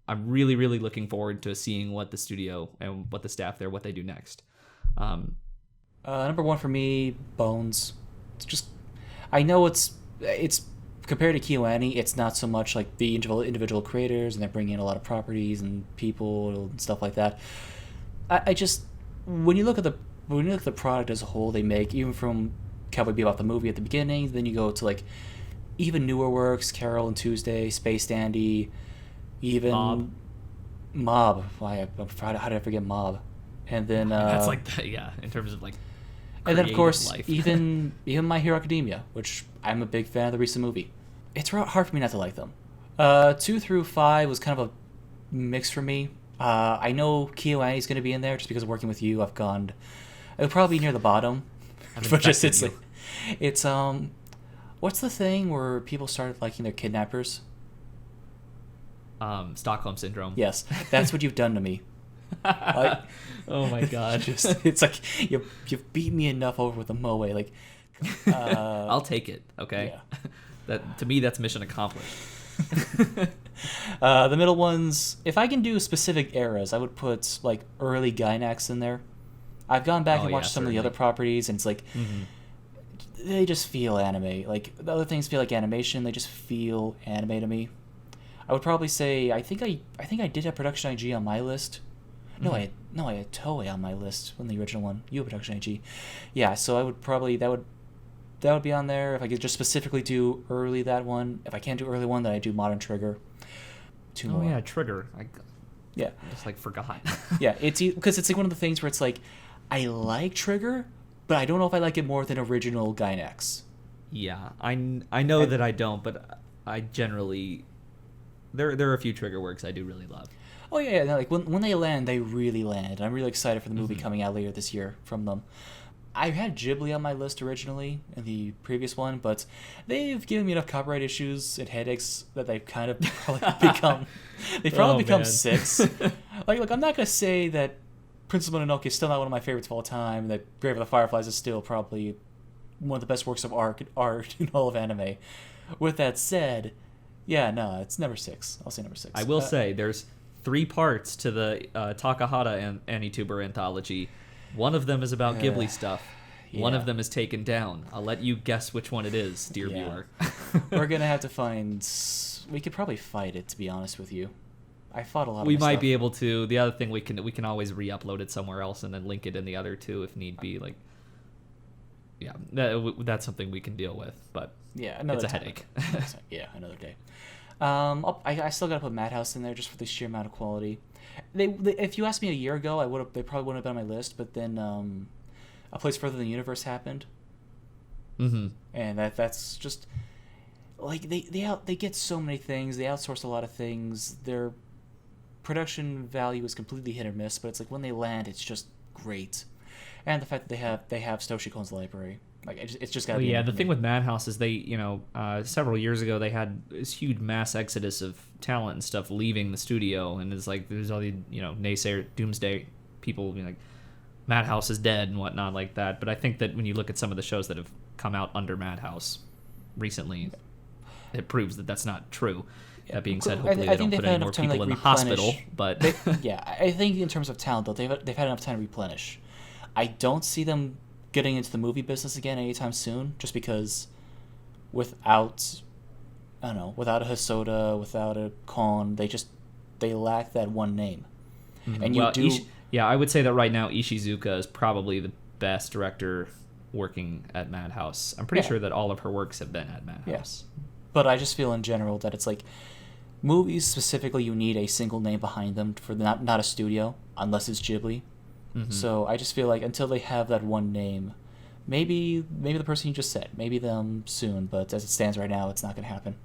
B: I'm really, really looking forward to seeing what the studio and what the staff there, what they do next.
A: Number 1 for me, Bones. It's just, I know it's compared to KyoAni, it's not so much like the individual creators, and they're bringing in a lot of properties and people and stuff like that. I just, when you look at the product as a whole they make, even from Cowboy Bebop the movie at the beginning, then you go to like even newer works, Carol and Tuesday, Space Dandy, even Mob. How did I forget Mob? And then
B: that's like that, yeah, in terms of like.
A: And then of course even My Hero Academia, which I'm a big fan of the recent movie. It's hard for me not to like them. 2 through 5 was kind of a mix for me. I know KyoAni is going to be in there just because of working with you. I've gone. It'll probably be near the bottom, but just it's like, it's what's the thing where people started liking their kidnappers?
B: Stockholm syndrome.
A: Yes, that's what you've done to me. Like,
B: oh my god!
A: It's like you've beat me enough over with the moe. Like,
B: I'll take it. Okay.
A: Yeah.
B: That to me, that's mission accomplished.
A: The middle ones, if I can do specific eras, I would put like early Gynax in there. I've gone back and watched some of the other properties, and it's like they just feel anime. Like the other things feel like animation; they just feel anime to me. I would probably say I think I did have Production IG on my list. No, I had Toei on my list on the original one. You had Production IG, yeah. So I would probably that would be on there if I could just specifically do early that one. If I can't do early one, then I do Modern Trigger. Two more.
B: Oh yeah, Trigger. I just like forgot.
A: Yeah, it's because it's like one of the things where it's like I like Trigger, but I don't know if I like it more than original Gynax.
B: Yeah, I know that I don't, but I generally there are a few Trigger works I do really love.
A: Oh yeah, like when they land, they really land. I'm really excited for the movie coming out later this year from them. I had Ghibli on my list originally in the previous one, but they've given me enough copyright issues and headaches that they've kind of probably become. They've probably become 6. Like, look, I'm not gonna say that Princess Mononoke is still not one of my favorites of all time. That Grave of the Fireflies is still probably one of the best works of art in all of anime. With that said, yeah, no, it's number 6. I'll say number 6.
B: I will say there's 3 parts to the Takahata and Anituber anthology. One of them is about Ghibli stuff. Yeah. One of them is taken down. I'll let you guess which one it is, dear viewer.
A: We're gonna have to find. We could probably fight it, to be honest with you. I fought a lot.
B: We
A: of
B: might
A: stuff.
B: be able to. The other thing we can always re-upload it somewhere else and then link it in the other 2 if need be. Like, yeah, that's something we can deal with. But
A: yeah,
B: it's a headache.
A: Yeah, another day. I still gotta put Madhouse in there just for the sheer amount of quality. They if you asked me a year ago, they probably wouldn't have been on my list. But then A Place Further Than the Universe happened, and that's just like they get so many things. They outsource a lot of things. Their production value is completely hit or miss, but it's like when they land, it's just great. And the fact that they have Satoshi Kon's library. Like it's just gotta be.
B: Yeah, the thing with Madhouse is they, several years ago they had this huge mass exodus of talent and stuff leaving the studio, and it's like there's all the naysayer doomsday people being like Madhouse is dead and whatnot like that. But I think that when you look at some of the shows that have come out under Madhouse recently, it proves that that's not true. Yeah. That being said, hopefully they don't put any more people in the hospital. But
A: I think in terms of talent though, they've had enough time to replenish. I don't see them getting into the movie business again anytime soon, just because without a Hosoda, without a Kon, they lack that one name. And
B: I would say that right now Ishizuka is probably the best director working at Madhouse. I'm pretty sure that all of her works have been at Madhouse.
A: Yeah. But I just feel in general that it's like movies specifically, you need a single name behind them for not a studio, unless it's Ghibli. So I just feel like until they have that one name, maybe the person you just said, maybe them soon, but as it stands right now, it's not going to happen.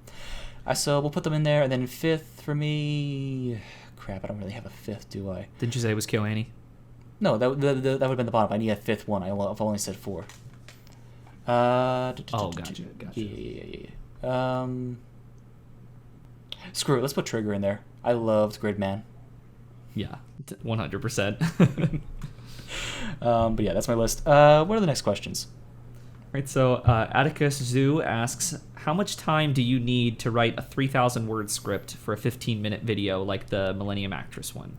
A: So we'll put them in there, and then 5th for me, crap, I don't really have a 5th, do I?
B: Didn't you say it was KyoAni?
A: No, that would have been the bottom. I need a 5th one. I've only said 4.
B: Gotcha.
A: Yeah. Screw it, let's put Trigger in there. I loved Gridman.
B: Yeah, 100%.
A: But yeah, that's my list. What are the next questions?
B: Right, so Atticus Zoo asks, how much time do you need to write a 3,000-word script for a 15-minute video like the Millennium Actress one?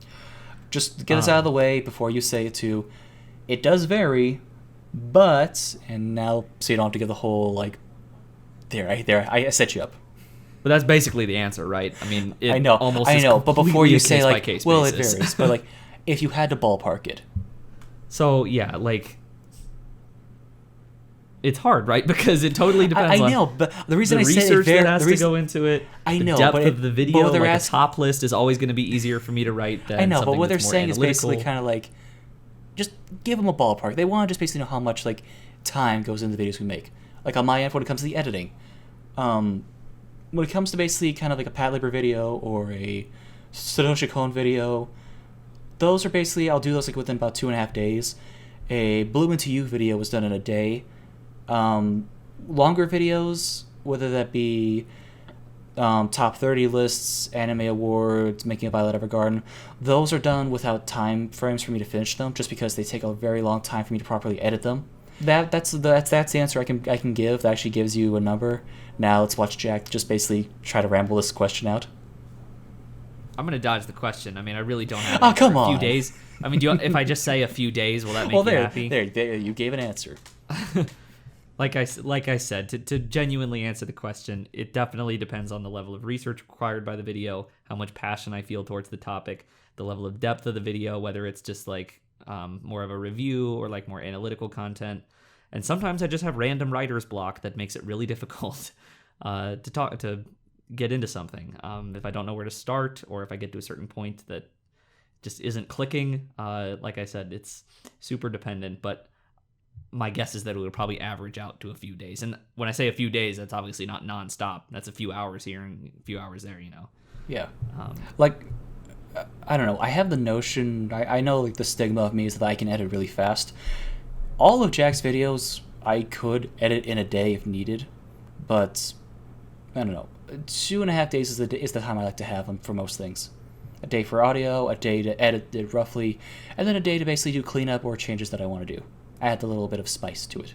A: Just get us out of the way before you say it too. It does vary, but, and now, so you don't have to give the whole, like, there, I set you up.
B: But that's basically the answer, right? I mean,
A: I know, but before you say, like, well, it
B: basis.
A: varies, but, like, if you had to ballpark it.
B: So, yeah, like, it's hard, right? Because it totally depends
A: I know, but the reason
B: the
A: I say
B: research that has to go into it.
A: I know,
B: the depth
A: but
B: of the video, like a top list is always going to be easier for me to write than
A: I know,
B: something
A: but what they're
B: that's more
A: saying
B: analytical.
A: is basically kind of like, just give them a ballpark. They want to just basically know how much, like, time goes into the videos we make. Like, on my end, when it comes to the editing. When it comes to basically kind of like a Pat Labor video or a Satoshi Kon video, those are basically, I'll do those like within about 2.5 days. A Bloom Into You video was done in a day. Longer videos, whether that be top 30 lists, anime awards, making a Violet Evergarden, those are done without time frames for me to finish them, just because they take a very long time for me to properly edit them. That's the answer I can give. That actually gives you a number. Now let's watch Jack just basically try to ramble this question out.
B: I'm gonna dodge the question. I mean, I really don't have.
A: Oh, come
B: a
A: on.
B: few days. I mean, if I just say a few days, will that make you happy?
A: There, you gave an answer.
B: Like I said, to genuinely answer the question, it definitely depends on the level of research required by the video, how much passion I feel towards the topic, the level of depth of the video, whether it's just like more of a review or like more analytical content. And sometimes I just have random writer's block that makes it really difficult to get into something. If I don't know where to start, or if I get to a certain point that just isn't clicking, like I said, it's super dependent, but my guess is that it would probably average out to a few days. And when I say a few days, that's obviously not nonstop. That's a few hours here and a few hours there, you know?
A: Yeah. Like, I don't know. I have the notion, I know like the stigma of me is that I can edit really fast. All of Jack's videos, I could edit in a day if needed, but I don't know. 2.5 days is the time I like to have them for most things. A day for audio, a day to edit it roughly, and then a day to basically do cleanup or changes that I want to do. Add a little bit of spice to it.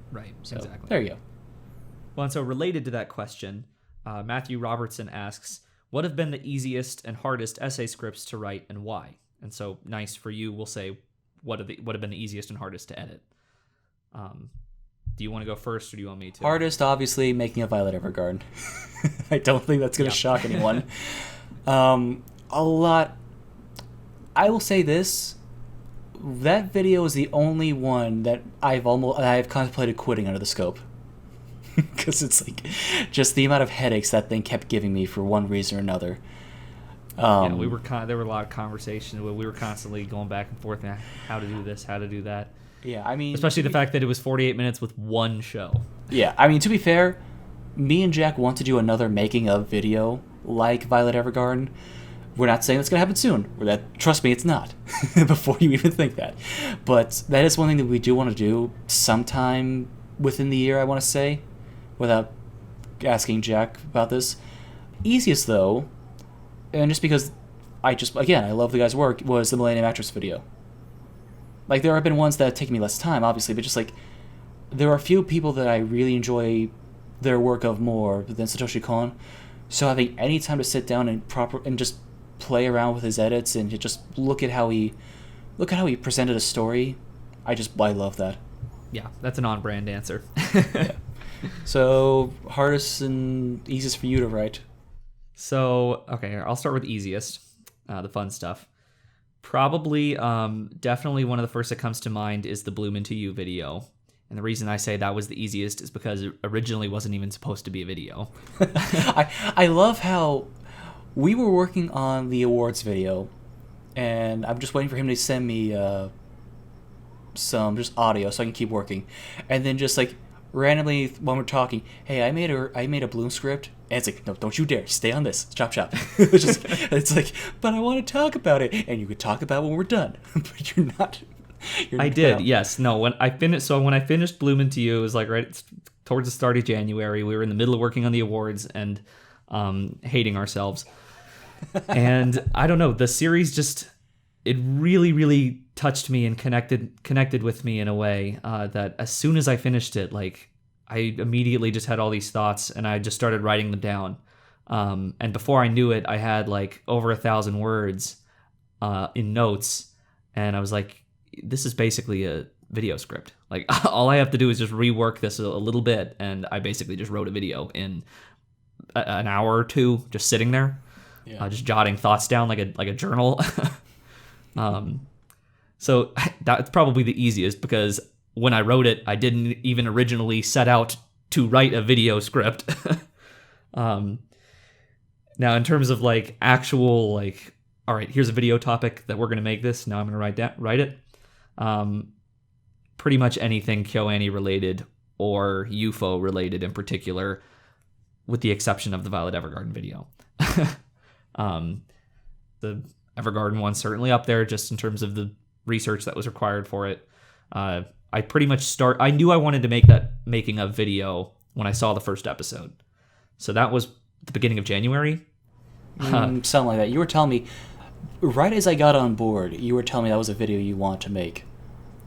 B: Right,
A: so,
B: exactly.
A: There you go.
B: Well, and so related to that question, Matthew Robertson asks, what have been the easiest and hardest essay scripts to write and why? And so, nice for you, we'll say, what have been the easiest and hardest to edit? Do you want to go first, or do you want me to?
A: Hardest, obviously, making a Violet Evergarden. I don't think that's going to shock anyone. A lot. I will say this. That video is the only one that I've contemplated quitting under the scope. Because it's like just the amount of headaches that thing kept giving me for one reason or another.
B: Yeah, there were a lot of conversations where we were constantly going back and forth on how to do this, how to do that.
A: Yeah, I mean,
B: especially the fact that it was 48 minutes with one show.
A: Yeah, I mean, to be fair, me and Jack want to do another making of video like Violet Evergarden. We're not saying that's going to happen soon. Trust me, it's not. Before you even think that. But that is one thing that we do want to do sometime within the year, I want to say, without asking Jack about this. Easiest, though, and just because I love the guy's work, was the Millennium Actress video. Like, there have been ones that have taken me less time, obviously, but just like, there are a few people that I really enjoy their work of more than Satoshi Kon. So having any time to sit down and just play around with his edits and just look at how he presented a story, I love that.
B: Yeah, that's an on-brand answer.
A: Yeah. So, hardest and easiest for you to write?
B: So, okay, I'll start with easiest, the fun stuff. Probably, definitely one of the first that comes to mind is the Bloom Into You video. And the reason I say that was the easiest is because it originally wasn't even supposed to be a video.
A: I love how we were working on the awards video, and I'm just waiting for him to send me some just audio so I can keep working. And then just like randomly when we're talking, hey, I made a Bloom script, and it's like, no, don't you dare, stay on this, chop. It's like, but I want to talk about it, and you could talk about it when we're done, but you're not.
B: I did, yes. No, when I finished Bloom Into You, it was like right towards the start of January. We were in the middle of working on the awards and hating ourselves. And I don't know, the series it really, really touched me and connected with me in a way that as soon as I finished it, like I immediately just had all these thoughts and I just started writing them down. And before I knew it, I had like over 1,000 words in notes, and I was like, this is basically a video script. Like all I have to do is just rework this a little bit, and I basically just wrote a video in an hour or two, just sitting there, just jotting thoughts down like a journal. So that's probably the easiest, because when I wrote it, I didn't even originally set out to write a video script. Now, in terms of like actual like, all right, here's a video topic that we're gonna make this. Now I'm gonna write it. Pretty much anything KyoAni related or UFO related in particular, with the exception of the Violet Evergarden video. Evergarden one certainly up there just in terms of the research that was required for it. I pretty much I knew I wanted to make that making of video when I saw the first episode. So that was the beginning of January.
A: Something like that. You were telling me, right as I got on board, you were telling me that was a video you want to make.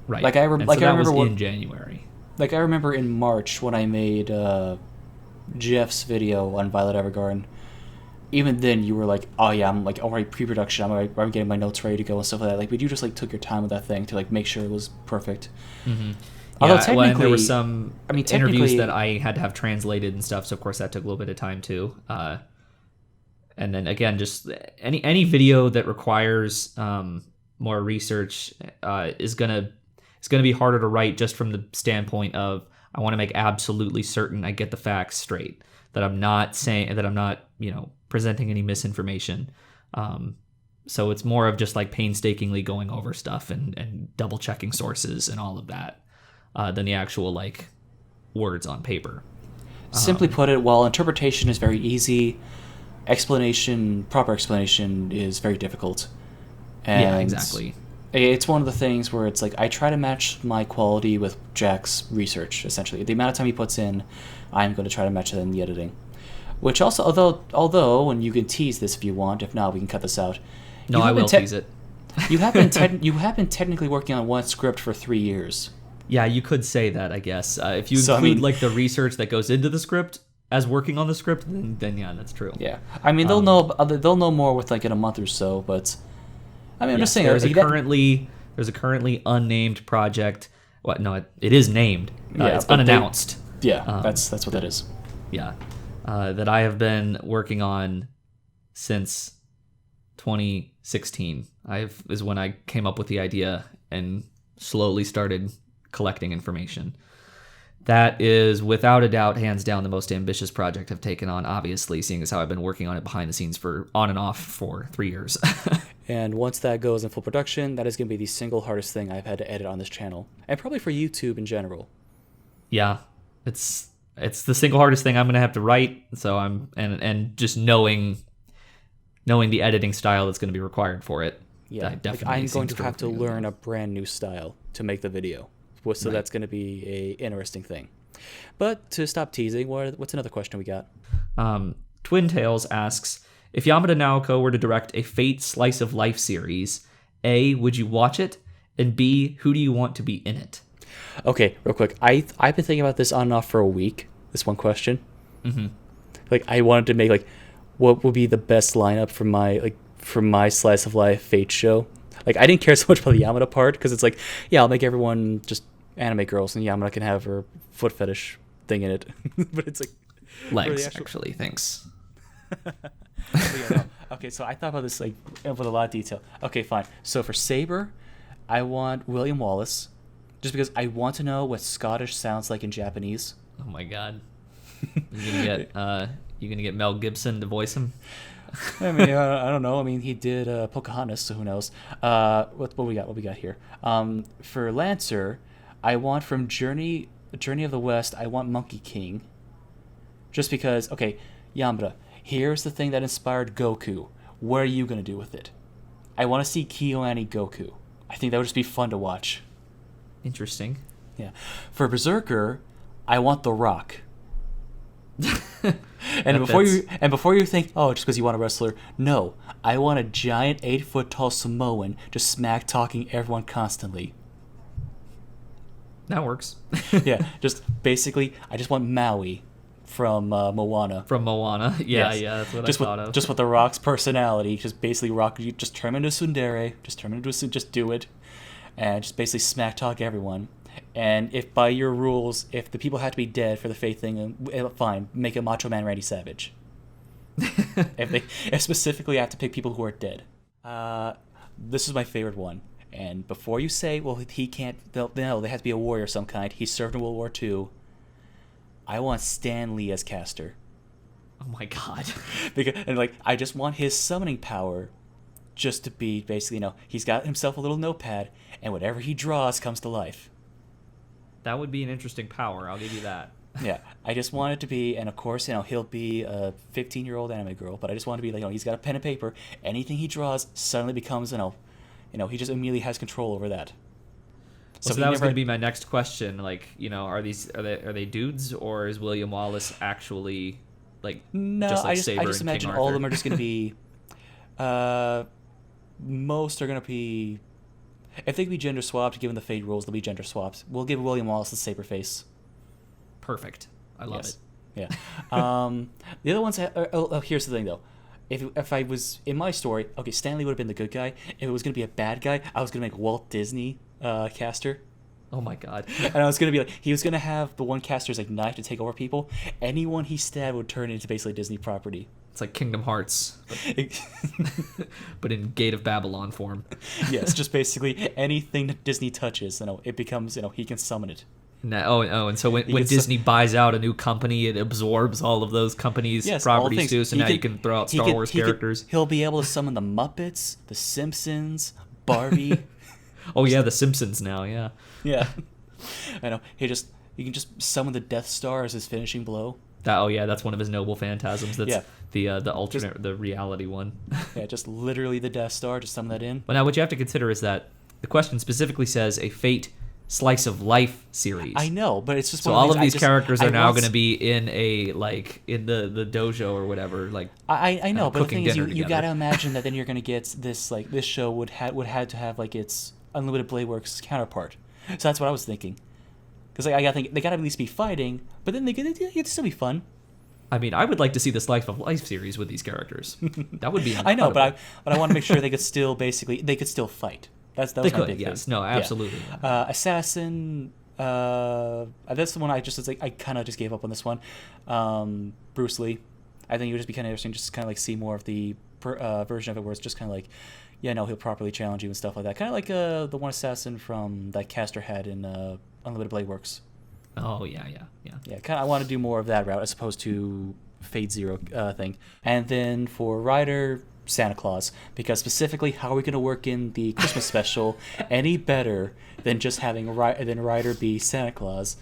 B: Right.
A: Like I remember
B: in January.
A: Like I remember in March when I made Jeff's video on Violet Evergarden. Even then, you were like, "Oh yeah, I'm like already pre-production. I'm getting my notes ready to go and stuff like that." Like, but you just like took your time with that thing to like make sure it was perfect.
B: Mm-hmm.
A: Although
B: yeah,
A: technically,
B: there were some interviews that I had to have translated and stuff, so of course that took a little bit of time too. And then again, just any video that requires more research is gonna be harder to write just from the standpoint of I want to make absolutely certain I get the facts straight, that I'm not presenting any misinformation. So it's more of just like painstakingly going over stuff and double checking sources and all of that than the actual like words on paper.
A: Simply put it, while interpretation is very easy, proper explanation is very difficult. And
B: yeah, exactly.
A: It's one of the things where it's like I try to match my quality with Jack's research, essentially. The amount of time he puts in, I'm going to try to match that in the editing. Which also, although, and you can tease this if you want, if not, we can cut this out.
B: No, I will tease it.
A: You have been technically working on one script for 3 years.
B: Yeah, you could say that, I guess. If you include like the research that goes into the script as working on the script, then yeah, that's true.
A: Yeah, I mean they'll know more with like in a month or so, but I mean I'm just saying
B: there's a currently unnamed project. What? No, it is named. It's unannounced.
A: That's what that is.
B: Yeah, that I have been working on since 2016. Is when I came up with the idea and slowly started collecting information. That is, without a doubt, hands down, the most ambitious project I've taken on, obviously, seeing as how I've been working on it behind the scenes on and off for 3 years.
A: And once that goes in full production, that is going to be the single hardest thing I've had to edit on this channel, and probably for YouTube in general.
B: Yeah, it's the single hardest thing I'm going to have to write, so and just knowing the editing style that's going to be required for it.
A: Yeah, I'm going to have to learn a brand new style to make the video. So that's going to be a interesting thing. But to stop teasing, what's another question we got?
B: Twin Tails asks, if Yamada Naoko were to direct a Fate Slice of Life series, A, would you watch it? And B, who do you want to be in it?
A: Okay, real quick. I've been thinking about this on and off for a week, this one question. Mm-hmm. Like, I wanted to make, like, what would be the best lineup for my Slice of Life Fate show. Like, I didn't care so much about the Yamada part, because it's like, yeah, I'll make everyone just anime girls, and Yamada can have her foot fetish thing in it. But it's like...
B: legs, actually, thanks.
A: No. Okay, so I thought about this like with a lot of detail. Okay, fine. So for Saber, I want William Wallace, just because I want to know what Scottish sounds like in Japanese.
B: Oh my god. You gonna get Mel Gibson to voice him?
A: I mean, I don't know. I mean, he did Pocahontas, so who knows? What we got? What we got here? For Lancer, I want from Journey of the West. I want Monkey King. Just because, okay, Yamada, here's the thing that inspired Goku. What are you gonna do with it? I want to see KyoAni Goku. I think that would just be fun to watch.
B: Interesting.
A: Yeah. For Berserker, I want The Rock. And before you think, oh, just because you want a wrestler, no, I want a giant 8-foot tall Samoan just smack talking everyone constantly.
B: That works.
A: Yeah, just basically, I just want Maui from Moana.
B: From Moana, yeah,
A: Yes.
B: Yeah, that's what
A: just
B: I thought of.
A: Just with The Rock's personality, just basically Rock, you just turn him into a tsundere, just do it, and just basically smack talk everyone. And if by your rules, if the people have to be dead for the Fate thing, fine, make a Macho Man Randy Savage. if specifically I have to pick people who are dead. This is my favorite one. And before you say, well, he can't, no, they have to be a warrior of some kind. He served in World War II. I want Stan Lee as Caster.
B: Oh my god.
A: I just want his summoning power just to be basically, he's got himself a little notepad, and whatever he draws comes to life.
B: That would be an interesting power, I'll give you that.
A: Yeah, I just want it to be, and of course, he'll be a 15-year-old anime girl, but I just want it to be like, he's got a pen and paper. Anything he draws suddenly becomes, he just immediately has control over that.
B: So that was going to be my next question. Like, are they dudes, or is William Wallace actually like
A: no?
B: just like
A: I
B: Saber
A: just
B: and
A: imagine
B: King
A: all of
B: Arthur?
A: them are just going to be. Most are going to be. If they could be gender swapped, given the fate rules, they'll be gender swapped. We'll give William Wallace the saber face.
B: Perfect. I love it.
A: Yeah. The other ones. Here's the thing, though. If I was in my story, okay, Stanley would have been the good guy. If it was going to be a bad guy, I was going to make Walt Disney caster.
B: Oh my god.
A: And I was going to be like, he was going to have the one caster's like knife to take over people. Anyone he stabbed would turn into basically Disney property.
B: It's like Kingdom Hearts, but in Gate of Babylon form.
A: Yes, just basically anything that Disney touches, it becomes, he can summon it.
B: And so when Disney buys out a new company, it absorbs all of those companies' properties too. So now you can throw out Star Wars characters.
A: He'll be able to summon the Muppets, the Simpsons, Barbie.
B: Oh yeah, the Simpsons now. Yeah.
A: Yeah. I know. He can just summon the Death Star as his finishing blow.
B: That's one of his noble phantasms. That's the alternate, the reality one.
A: Yeah, just literally the Death Star. Just summon that in.
B: But now what you have to consider is that the question specifically says a Fate slice of life series.
A: I know, but it's just
B: so all of these characters are now going to be in a in the dojo or whatever. Like
A: I know, but the thing is, you got to
B: together.
A: imagine that then you're going to get this this show would have to have its Unlimited Blade Works counterpart. So that's what I was thinking. Because I gotta think they gotta at least be fighting, but then they could still be fun.
B: I mean, I would like to see the Slice of Life series with these characters. That would be incredible.
A: I know, but I want to make sure they could still fight. That was my big
B: yes,
A: thing.
B: no, absolutely.
A: Yeah. Assassin. That's the one I kind of just gave up on this one. Bruce Lee. I think it would just be kind of interesting, just kind of like see more of the version of it where it's just kind of like, he'll properly challenge you and stuff like that. Kind of like the one assassin from that Caster had in Unlimited Blade Works.
B: Oh yeah.
A: I want to do more of that route as opposed to Fate Zero thing. And then for Ryder, Santa Claus, because specifically, how are we going to work in the Christmas special any better than just having Ryder be Santa Claus,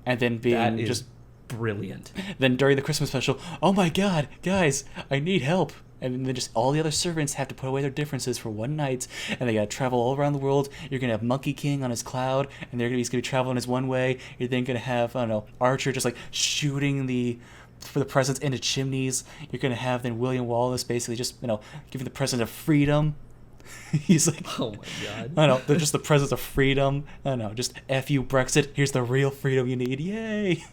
A: and then being just
B: brilliant.
A: Then during the Christmas special, oh my God, guys, I need help. And then just all the other servants have to put away their differences for one night, and they gotta travel all around the world. You're gonna have Monkey King on his cloud, and he's gonna be traveling his one way. You're then gonna have, I don't know, Archer just like shooting for the presents into chimneys. You're gonna have then William Wallace basically just, giving the present of freedom. He's like,
B: oh my God.
A: I know, they're just the presents of freedom. I know, just F you Brexit. Here's the real freedom you need. Yay.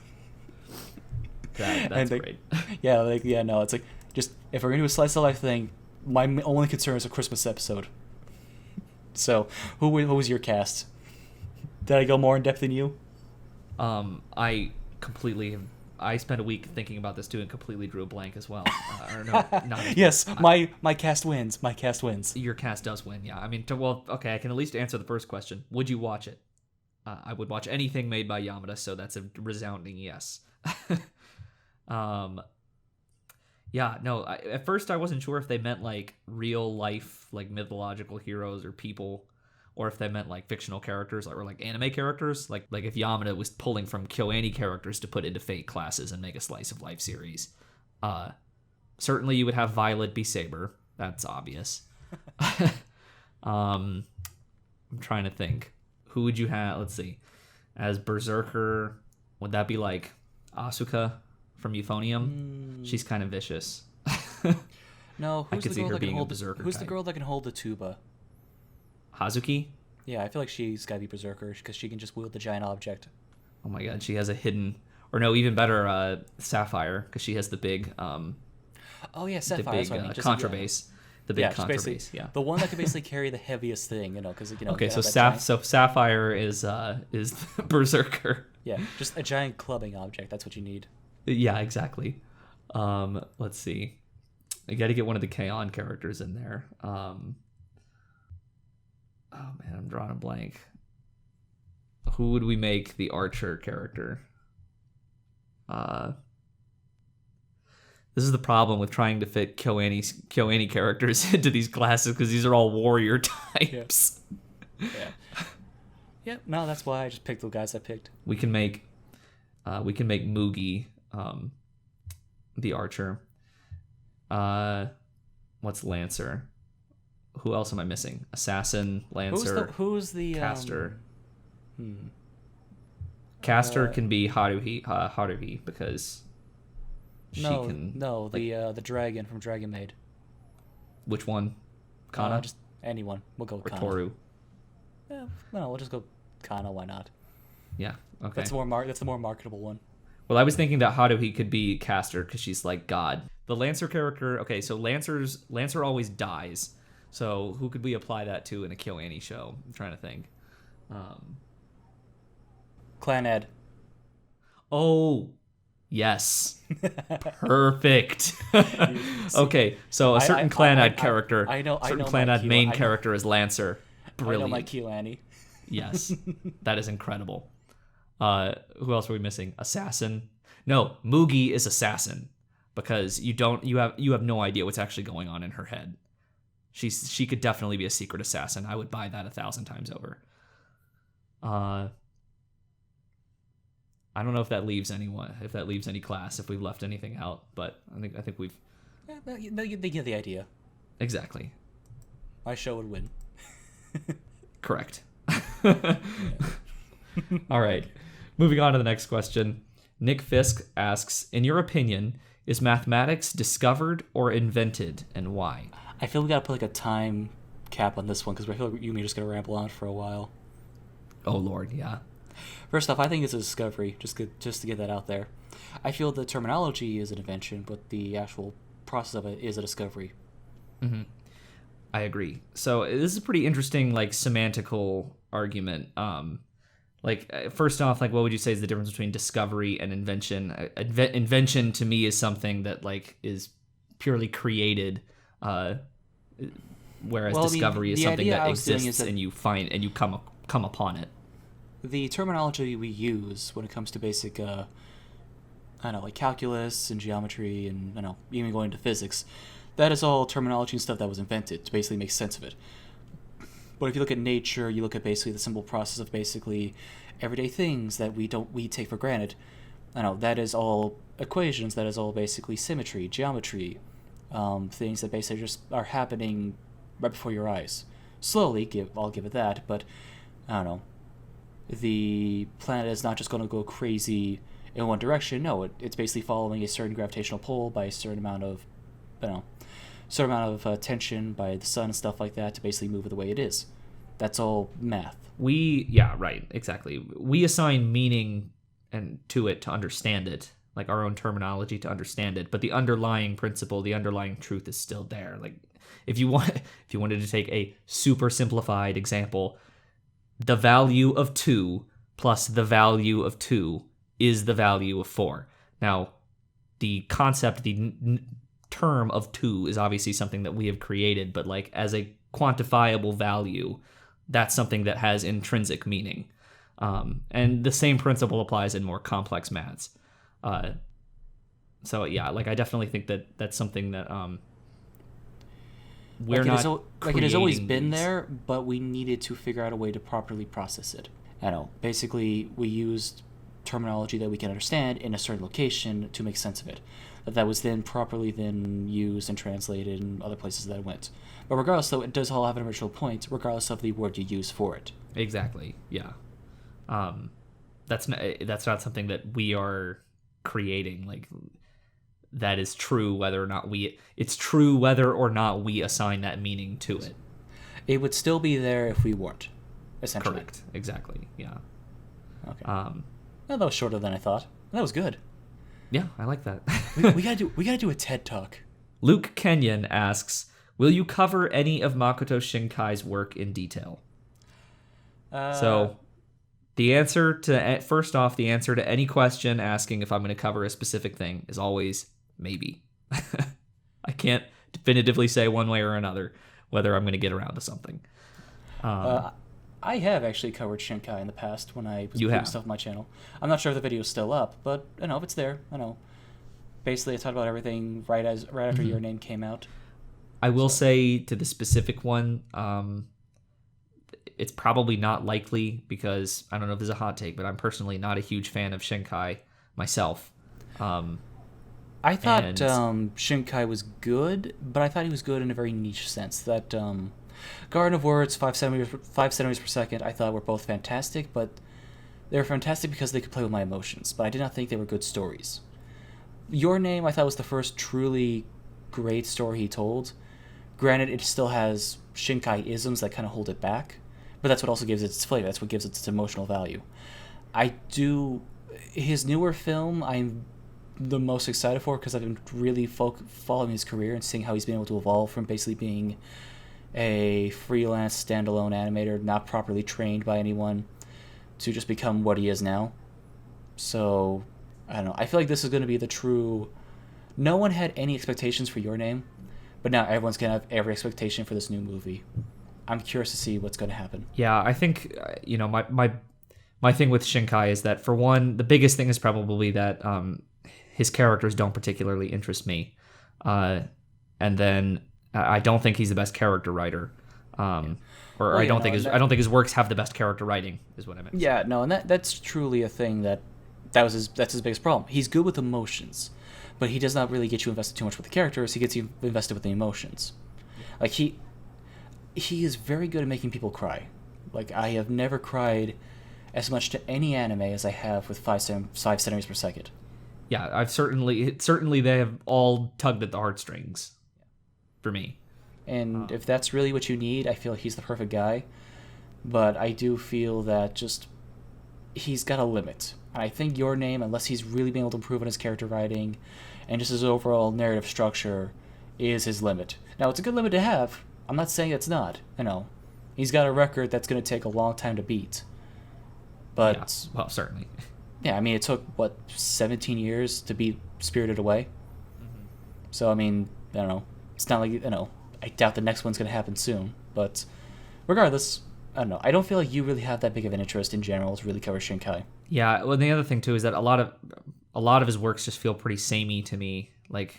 B: That's great.
A: No, it's like, just, if we're going to do a slice of life thing, my only concern is a Christmas episode. So, who was your cast? Did I go more in depth than you?
B: I spent a week thinking about this too and completely drew a blank as well. Or no, not
A: yes, my cast wins. My cast wins.
B: Your cast does win, yeah. I mean, okay, I can at least answer the first question. Would you watch it? I would watch anything made by Yamada, so that's a resounding yes. Yeah, no, at first I wasn't sure if they meant like real life, like mythological heroes or people, or if they meant like fictional characters or like anime characters, like if Yamada was pulling from KyoAni characters to put into Fate classes and make a slice of life series. Certainly you would have Violet be Saber. That's obvious. I'm trying to think. Who would you have? Let's see. As Berserker, would that be like Asuka from Euphonium? She's kind of vicious.
A: No,
B: I could see her being a Berserker.
A: Who's the girl that can hold the tuba?
B: Hazuki?
A: Yeah, I feel like she's got to be Berserker because she can just wield the giant object.
B: Oh my God, she has a hidden, or no, even better, Sapphire, because she has the big,
A: oh yeah, Sapphire.
B: The big contrabass. The big contrabass. Yeah,
A: the one that can basically carry the heaviest thing, because
B: Okay, so Sapphire is Berserker.
A: Yeah, just a giant clubbing object. That's what you need.
B: Yeah, exactly. Let's see. I got to get one of the KyoAni characters in there. Oh man, I'm drawing a blank. Who would we make the Archer character? This is the problem with trying to fit KyoAni characters into these classes, because these are all warrior types.
A: Yeah. Yeah. No, that's why I just picked the guys I picked.
B: We can make We can make Mugi the archer. What's Lancer? Who else am I missing? Assassin, Lancer,
A: Who's the
B: Caster. Caster can be Haruhi because she can.
A: No, the dragon from Dragon Maid.
B: Which one? Kana?
A: Just anyone. We'll go with
B: or
A: Kana.
B: Toru?
A: Yeah, no, we'll just go Kana. Why not?
B: Yeah. Okay.
A: That's the more marketable one.
B: Well, I was thinking that Haruhi could be Caster because she's like God. The Lancer character. Okay, so Lancer always dies. So who could we apply that to in a KyoAni show? I'm trying to think.
A: Clan Ed.
B: Oh, yes. Perfect. Okay, so a certain Clan Ed character. Certain Clan Ed main character is Lancer. Brilliant.
A: I know my KyoAni.
B: Yes, that is incredible. Who else are we missing? Assassin. No, Mugi is Assassin because you have no idea what's actually going on in her head. She could definitely be a secret assassin. I would buy that 1,000 times over. I don't know if that leaves anyone, if that leaves any class, if we've left anything out, but I think we've.
A: They get the idea.
B: Exactly.
A: My show would win.
B: Correct. All right. Moving on to the next question. Nick Fisk asks, in your opinion, is mathematics discovered or invented, and why?
A: I feel we gotta put like a time cap on this one because I feel like you and me are just gonna ramble on for a while.
B: Oh Lord, yeah.
A: First off, I think it's a discovery. Just to get that out there. I feel the terminology is an invention, but the actual process of it is a discovery.
B: Mm-hmm. I agree. So this is a pretty interesting, like, semantical argument. First off, like, what would you say is the difference between discovery and invention? Invention to me is something that, like, is purely created, whereas discovery is something that exists and you find and you come upon it.
A: The terminology we use when it comes to basic, like calculus and geometry and even going into physics, that is all terminology and stuff that was invented to basically make sense of it. But if you look at nature, you look at basically the simple process of basically everyday things that we take for granted. That is all equations. That is all basically symmetry, geometry, things that basically just are happening right before your eyes. Slowly, I'll give it that, but I don't know. The planet is not just going to go crazy in one direction. No, it's basically following a certain gravitational pull by a certain amount of, tension by the sun and stuff like that to basically move it the way it is. That's all math.
B: Right, exactly. We assign meaning to it to understand it, like our own terminology to understand it, but the underlying principle, the underlying truth is still there. Like if you wanted to take a super simplified example, the value of 2 plus the value of 2 is the value of 4. Now, the concept, the term of 2 is obviously something that we have created, but like as a quantifiable value, that's something that has intrinsic meaning. And the same principle applies in more complex maths. So yeah, like I definitely think that that's something that we're not
A: it has always been there, but we needed to figure out a way to properly process it. Basically we used terminology that we can understand in a certain location to make sense of it. That was then properly used and translated in other places that it went. But regardless, though, it does all have an original point, regardless of the word you use for it.
B: Exactly. Yeah. That's not something that we are creating. Like that is true whether or not we assign that meaning to it.
A: It would still be there if we weren't. Essentially.
B: Correct. Exactly. Yeah.
A: Okay. That was shorter than I thought. That was good.
B: Yeah, I like that.
A: we gotta do a TED Talk.
B: Luke Kenyon asks, will you cover any of Makoto Shinkai's work in detail? So the answer to any question asking if I'm going to cover a specific thing is always maybe. I can't definitively say one way or another whether I'm going to get around to something.
A: I have actually covered Shinkai in the past when I was doing stuff on my channel. I'm not sure if the video's still up, but if it's there, Basically, I talked about everything right after your name came out.
B: I will say to the specific one, it's probably not likely because I don't know if this is a hot take, but I'm personally not a huge fan of Shinkai. myself.
A: I thought
B: And-
A: Shinkai was good, but I thought he was good in a very niche sense. That Garden of Words, 5 centimeters per second, I thought were both fantastic, but they were fantastic because they could play with my emotions, but I did not think they were good stories. Your Name, I thought, was the first truly great story he told. Granted, it still has Shinkai-isms that kind of hold it back, but that's what also gives it its flavor. That's what gives it its emotional value. His newer film, I'm the most excited for because I've been really following his career and seeing how he's been able to evolve from basically being a freelance standalone animator, not properly trained by anyone, to just become what he is now. So, I don't know. I feel like this is going to be the true... No one had any expectations for Your Name, but now everyone's going to have every expectation for this new movie. I'm curious to see what's going to happen.
B: Yeah, I think, my thing with Shinkai is that, for one, the biggest thing is probably that his characters don't particularly interest me. And then I don't think he's the best character writer. I don't think his works have the best character writing, is what I meant.
A: Yeah, no, and that's truly a thing that's his biggest problem. He's good with emotions, but he does not really get you invested too much with the characters. He gets you invested with the emotions. Like he is very good at making people cry. Like, I have never cried as much to any anime as I have with 5 centimeters per second.
B: Yeah, I've certainly they have all tugged at the heartstrings for me.
A: And if that's really what you need, I feel like he's the perfect guy. But I do feel that just he's got a limit. And I think Your Name, unless he's really been able to improve on his character writing and just his overall narrative structure, is his limit. Now, it's a good limit to have. I'm not saying it's not. He's got a record that's going to take a long time to beat. But
B: yeah, well, certainly.
A: Yeah, I mean, it took 17 years to beat Spirited Away. Mm-hmm. So I mean, I don't know. It's not like I doubt the next one's going to happen soon. But regardless, I don't know. I don't feel like you really have that big of an interest in general to really cover Shinkai.
B: Yeah, well, the other thing too is that a lot of his works just feel pretty samey to me. Like,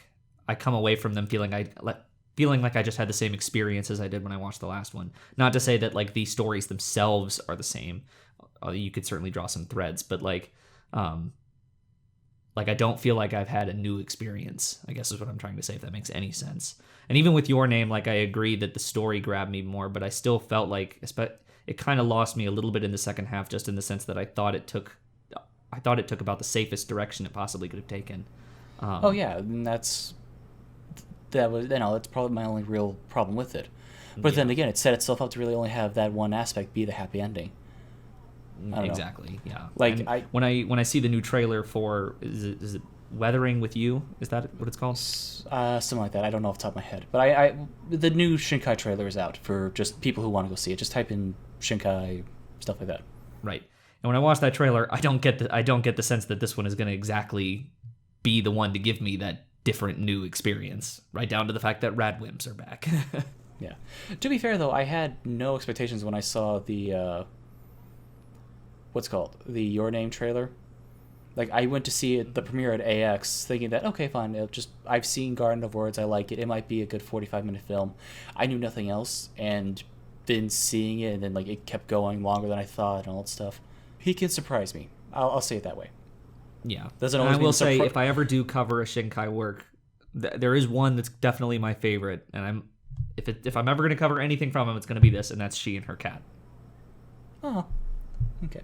B: I come away from them feeling like I just had the same experience as I did when I watched the last one. Not to say that like the stories themselves are the same. You could certainly draw some threads, but like I don't feel like I've had a new experience, I guess is what I'm trying to say, if that makes any sense. And even with Your Name, like, I agree that the story grabbed me more, but I still felt like it kind of lost me a little bit in the second half, just in the sense that I thought it took about the safest direction it possibly could have taken.
A: Oh yeah, and that's probably my only real problem with it. But then again, it set itself up to really only have that one aspect be the happy ending.
B: Exactly. Yeah.
A: Like,
B: when I see the new trailer for is it Weathering with You? Is that what it's called?
A: Something like that. I don't know off the top of my head. But the new Shinkai trailer is out for just people who want to go see it. Just type in Shinkai, stuff like that.
B: Right. And when I watch that trailer, I don't get the sense that this one is going to exactly be the one to give me that different new experience. Right down to the fact that Radwimps are back.
A: Yeah. To be fair though, I had no expectations when I saw the the Your Name trailer. Like, I went to see the premiere at AX thinking that, okay, fine, I've seen Garden of Words, I like it might be a good 45-minute film. I knew nothing else, and then seeing it, and then like it kept going longer than I thought and all that stuff. He can surprise me. I'll say it that way.
B: Yeah.
A: Doesn't always
B: I will say, if I ever do cover a Shinkai work, there is one that's definitely my favorite, and if I'm ever going to cover anything from him, it's going to be this, and that's She and Her Cat.
A: Oh, okay.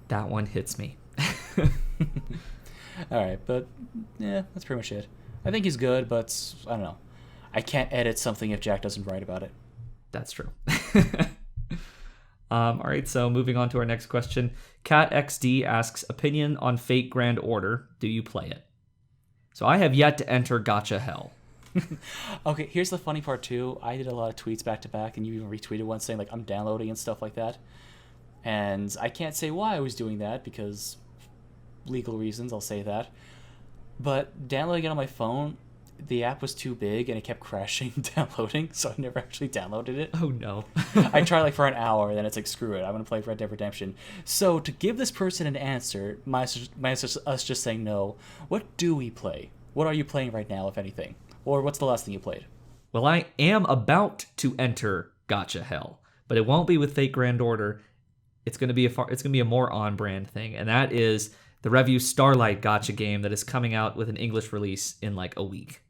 B: That one hits me.
A: All right, but yeah, that's pretty much it. I think he's good, but I don't know. I can't edit something if Jack doesn't write about it.
B: That's true. All right, so moving on to our next question. Cat XD asks, opinion on Fate Grand Order. Do you play it? So I have yet to enter Gacha Hell.
A: Okay, here's the funny part too. I did a lot of tweets back to back, and you even retweeted one saying like I'm downloading and stuff like that. And I can't say why I was doing that because legal reasons, I'll say that. But downloading it on my phone, the app was too big and it kept crashing downloading, so I never actually downloaded it.
B: Oh no.
A: I tried like for an hour, and then it's like, screw it, I'm going to play Red Dead Redemption. So to give this person an answer, my answer is us just saying no. What do we play? What are you playing right now, if anything? Or what's the last thing you played?
B: Well, I am about to enter Gacha Hell, but it won't be with Fate Grand Order. It's going to be a more on-brand thing, and that is the Review Starlight gacha game that is coming out with an English release in like a week.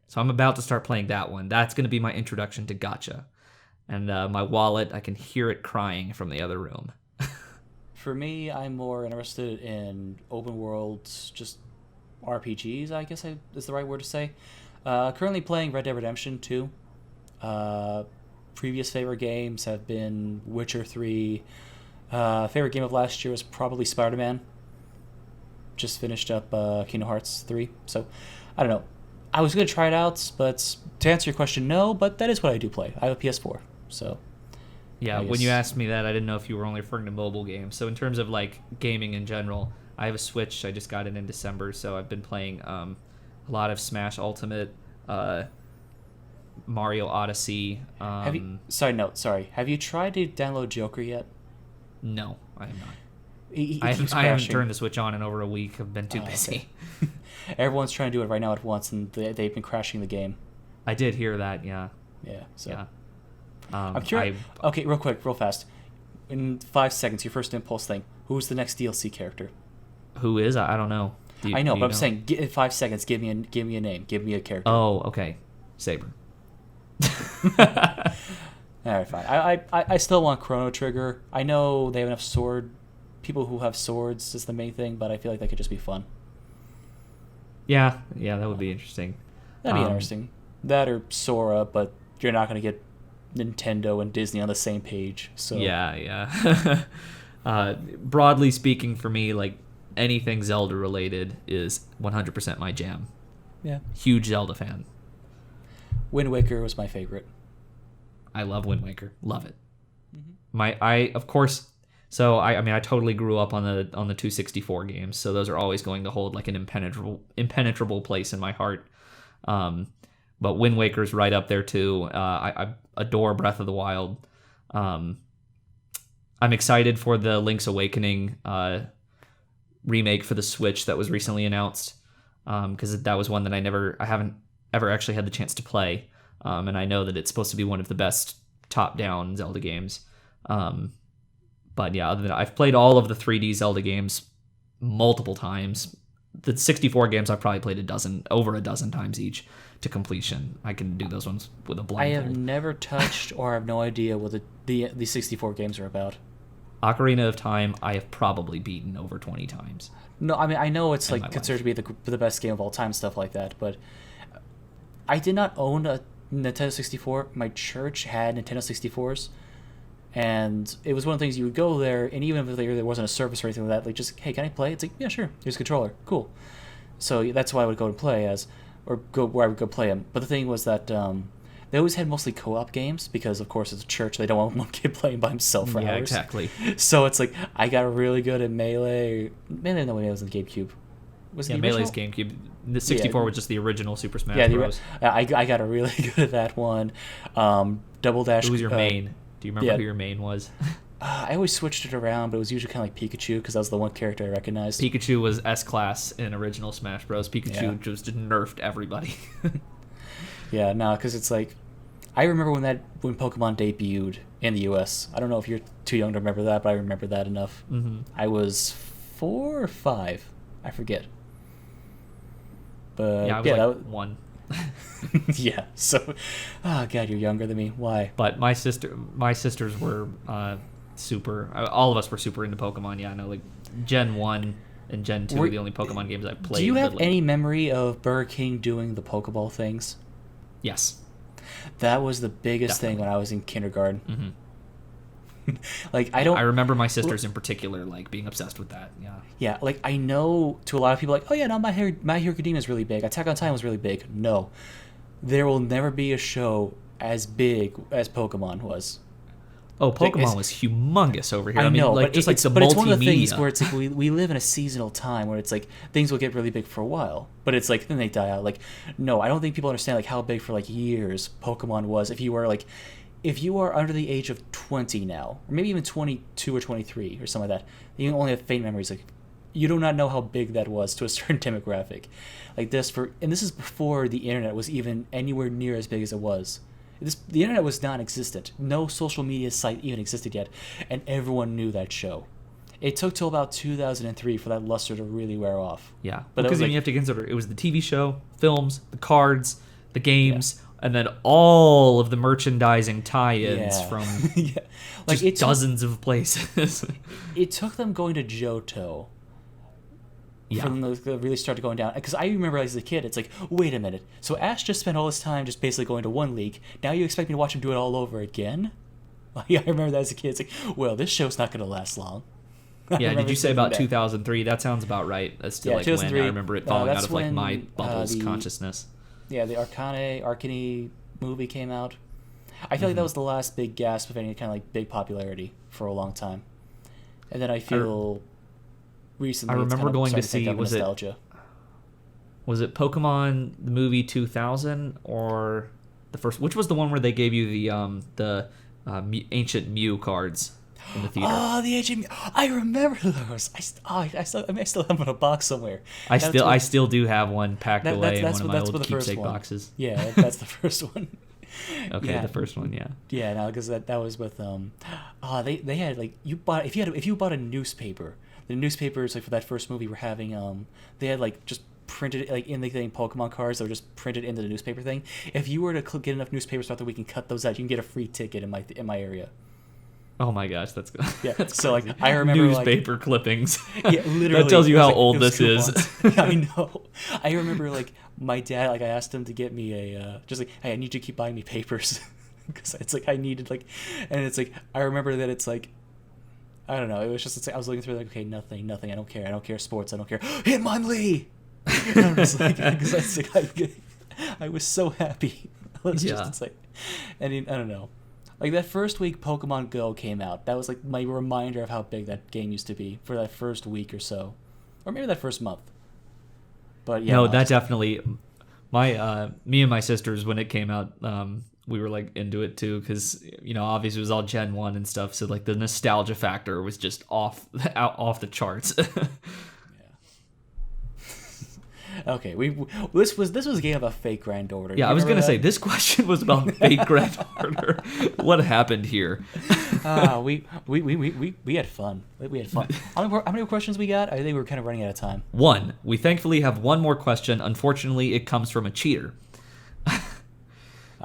B: So I'm about to start playing that one. That's going to be my introduction to gacha. And my wallet, I can hear it crying from the other room.
A: For me, I'm more interested in open worlds, just RPGs, I guess is the right word to say. Currently playing Red Dead Redemption 2. Previous favorite games have been Witcher 3. Favorite game of last year was probably Spider-Man. Just finished up Kingdom Hearts 3. So, I don't know. I was going to try it out, but to answer your question, no, but that is what I do play. I have a PS4, so...
B: Yeah, when you asked me that, I didn't know if you were only referring to mobile games. So in terms of, like, gaming in general, I have a Switch. I just got it in December, so I've been playing a lot of Smash Ultimate, Mario Odyssey.
A: Have you tried to download Joker yet?
B: No, I have not.
A: He
B: I
A: keeps
B: haven't
A: crashing.
B: turned the Switch on in over a week. I've been too busy.
A: Okay. Everyone's trying to do it right now at once, and they've been crashing the game.
B: I did hear that, yeah.
A: Yeah, so...
B: Yeah.
A: I'm curious... Okay, real quick, real fast. In 5 seconds, your first impulse thing. Who's the next DLC character?
B: Who is? I don't know.
A: I know, but I'm saying, in 5 seconds, give me a name. Give me a character.
B: Oh, okay. Saber.
A: Alright, fine. I still want Chrono Trigger. I know they have enough people who have swords is the main thing, but I feel like that could just be fun.
B: Yeah, that would be interesting.
A: That'd be interesting. That or Sora, but you're not going to get Nintendo and Disney on the same page. So
B: Yeah. Broadly speaking, for me, like anything Zelda related is 100% my jam.
A: Yeah.
B: Huge Zelda fan.
A: Wind Waker was my favorite.
B: I love Wind Waker. Love it.
A: Mm-hmm.
B: So I totally grew up on the 264 games, so those are always going to hold like an impenetrable place in my heart. But Wind Waker's right up there too. I adore Breath of the Wild. I'm excited for the Link's Awakening remake for the Switch that was recently announced, because that was one that I haven't ever actually had the chance to play, and I know that it's supposed to be one of the best top-down Zelda games. But yeah, other than that, I've played all of the 3D Zelda games multiple times. The 64 games I've probably played over a dozen times each to completion. I can do those ones with a blindfold.
A: I have never touched or have no idea what the 64 games are about.
B: Ocarina of Time, I have probably beaten over 20 times.
A: No, I mean, I know it's like considered to be the best game of all time, stuff like that, but I did not own a Nintendo 64. My church had Nintendo 64s. And it was one of the things you would go there, and even if there wasn't a service or anything like that, like just, hey, can I play? It's like, yeah, sure. Here's a controller. Cool. So that's why I would go and play where I would go play them. But the thing was that they always had mostly co-op games because, of course, it's a church. They don't want one kid playing by himself for hours.
B: Yeah, exactly.
A: So it's like I got really good at Melee. Melee was in the GameCube. Was it the original?
B: Melee's GameCube. The 64 was just the original Super Smash Bros.
A: I got really good at that one. Double Dash.
B: Who was your main? Do you remember who your main was?
A: I always switched it around, but it was usually kind of like Pikachu because that was the one character I recognized.
B: Pikachu was S-Class in original Smash Bros. Pikachu just nerfed everybody.
A: Yeah, no, because it's like... I remember when Pokemon debuted in the US. I don't know if you're too young to remember that, but I remember that enough.
B: Mm-hmm.
A: I was 4 or 5. I forget. But
B: yeah, I was 1.
A: Yeah, so... Oh, God, you're younger than me. Why?
B: But my sisters were super... All of us were super into Pokemon, yeah. I know, like, Gen 1 and Gen 2 were the only Pokemon games I played.
A: Do you have any memory of Burger King doing the Pokeball things?
B: Yes.
A: That was the biggest thing when I was in kindergarten.
B: Mm-hmm.
A: Like,
B: I remember my sisters in particular, like, being obsessed with that, yeah.
A: Yeah, like, I know to a lot of people, like, oh yeah, no, My Hero Academia is really big. Attack on Titan was really big. No. There will never be a show as big as Pokemon was.
B: Oh, Pokemon was humongous over here.
A: I know,
B: like,
A: but
B: just like the
A: but it's one of the
B: multimedia.
A: things where it's like we live in a seasonal time where it's like things will get really big for a while, but it's like then they die out. Like, no, I don't think people understand like how big for like years Pokemon was. If you are under the age of 20 now, or maybe even 22 or 23 or something like that, you only have faint memories. Like, you do not know how big that was to a certain demographic. Like this and this is before the internet was even anywhere near as big as it was. The internet was non-existent. No social media site even existed yet, and everyone knew that show. It took till about 2003 for that luster to really wear off.
B: Yeah,
A: But that
B: because
A: was
B: you
A: like,
B: have to consider it was the TV show, films, the cards, the games, and then all of the merchandising tie-ins
A: Yeah.
B: from
A: yeah, like
B: just
A: it took,
B: dozens of places.
A: it took them going to Johto
B: Yeah.
A: for them to really start going down. Because I remember as a kid, it's like, wait a minute. So Ash just spent all his time just basically going to one league. Now you expect me to watch him do it all over again? Yeah, I remember that as a kid. It's like, well, this show's not going to last long. I
B: Yeah, did
A: remember
B: you say
A: thinking
B: about
A: that.
B: 2003? That sounds about right. That's still
A: Yeah,
B: like when
A: 2003,
B: I remember it falling out
A: that's
B: of like my
A: when,
B: bubble's
A: the-
B: consciousness.
A: Yeah, the Arcane movie came out. I feel like that was the last big gasp of any kind of like big popularity for a long time. And then I feel recently
B: I
A: it's
B: remember
A: kind of
B: going to
A: starting
B: see,
A: take up
B: was it
A: nostalgia.
B: Was it Pokemon the movie 2000 or the first? Which was the one where they gave you the ancient Mew cards in the theater?
A: Oh, the ancient. I remember those. I still have them in a box somewhere.
B: I
A: That's
B: still do have one packed
A: That-
B: away in
A: that's
B: one of
A: what-
B: my
A: that's
B: old
A: what the first
B: keepsake
A: one.
B: boxes.
A: Yeah, that's the first one.
B: Okay,
A: Yeah.
B: the first one, yeah.
A: Yeah, no, because that was with they had like if you bought a newspaper, the newspapers like for that first movie were having they had like just printed like in the thing Pokemon cards that were just printed into the newspaper thing. If you were to get enough newspapers throughout the week and cut those out, you can get a free ticket in my area.
B: Oh my gosh, that's good.
A: Yeah,
B: That's
A: so like
B: crazy.
A: I remember
B: newspaper clippings.
A: Yeah, literally.
B: That tells you
A: It was
B: how
A: like-
B: old
A: it was
B: this is.
A: coupons. I know. I remember like my dad, like I asked him to get me a just like, hey, I need you to keep buying me papers because it's like I needed like, and it's like I remember that it's like, I don't know. It was just it's like, I was looking through like okay, nothing. I don't care sports. I don't care. Hitmonlee. And I was like, because that's like I was so happy. I was
B: Yeah.
A: just it's like, and I don't know. Like that first week Pokemon Go came out, that was like my reminder of how big that game used to be for that first week or so, or maybe that first month. But yeah,
B: No, that definitely. Me and my sisters, when it came out, we were like into it too, because obviously it was all Gen 1 and stuff, so like the nostalgia factor was just off the charts.
A: Okay, this was a game of a fake granddaughter.
B: Yeah,
A: You
B: I was
A: remember
B: gonna say
A: that?
B: this question was about fake granddaughter. What happened here?
A: We had fun. We had fun. How many questions we got? I think we're kind of running out of time.
B: One. We thankfully have one more question. Unfortunately, it comes from a cheater.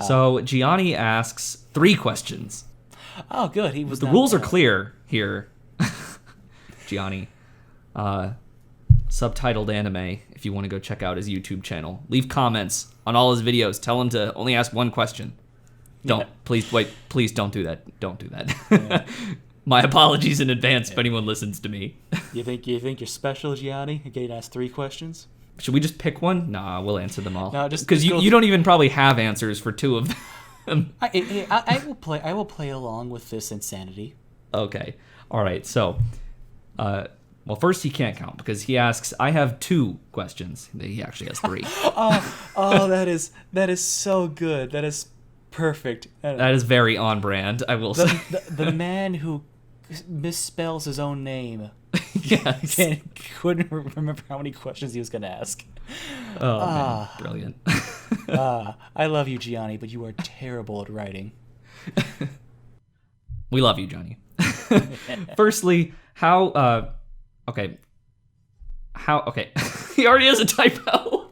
B: So KyoAni asks 3 questions.
A: Oh, good. He was.
B: The
A: not
B: rules are
A: bad.
B: clear here. KyoAni, subtitled anime. If you want to go check out his YouTube channel, leave comments on all his videos. Tell him to only ask one question.
A: Yeah.
B: Please don't do that. Don't do that.
A: Yeah.
B: My apologies in advance if anyone listens to me.
A: You think you're special, KyoAni? You getting asked 3 questions?
B: Should we just pick one? Nah, we'll answer them all.
A: No, just
B: because
A: go
B: you don't even probably have answers for 2 of them.
A: I will play. I will play along with this insanity.
B: Okay. All right. So, well, first he can't count because he asks. I have 2 questions. He actually has 3.
A: Oh, that is so good. That is perfect.
B: That is very on brand. I will say.
A: The man who misspells his own name
B: Yes.
A: couldn't remember how many questions he was going to ask.
B: Oh man, brilliant.
A: I love you, KyoAni, but you are terrible at writing.
B: We love you, Johnny. Firstly, how? Okay. How? Okay. He already has a typo.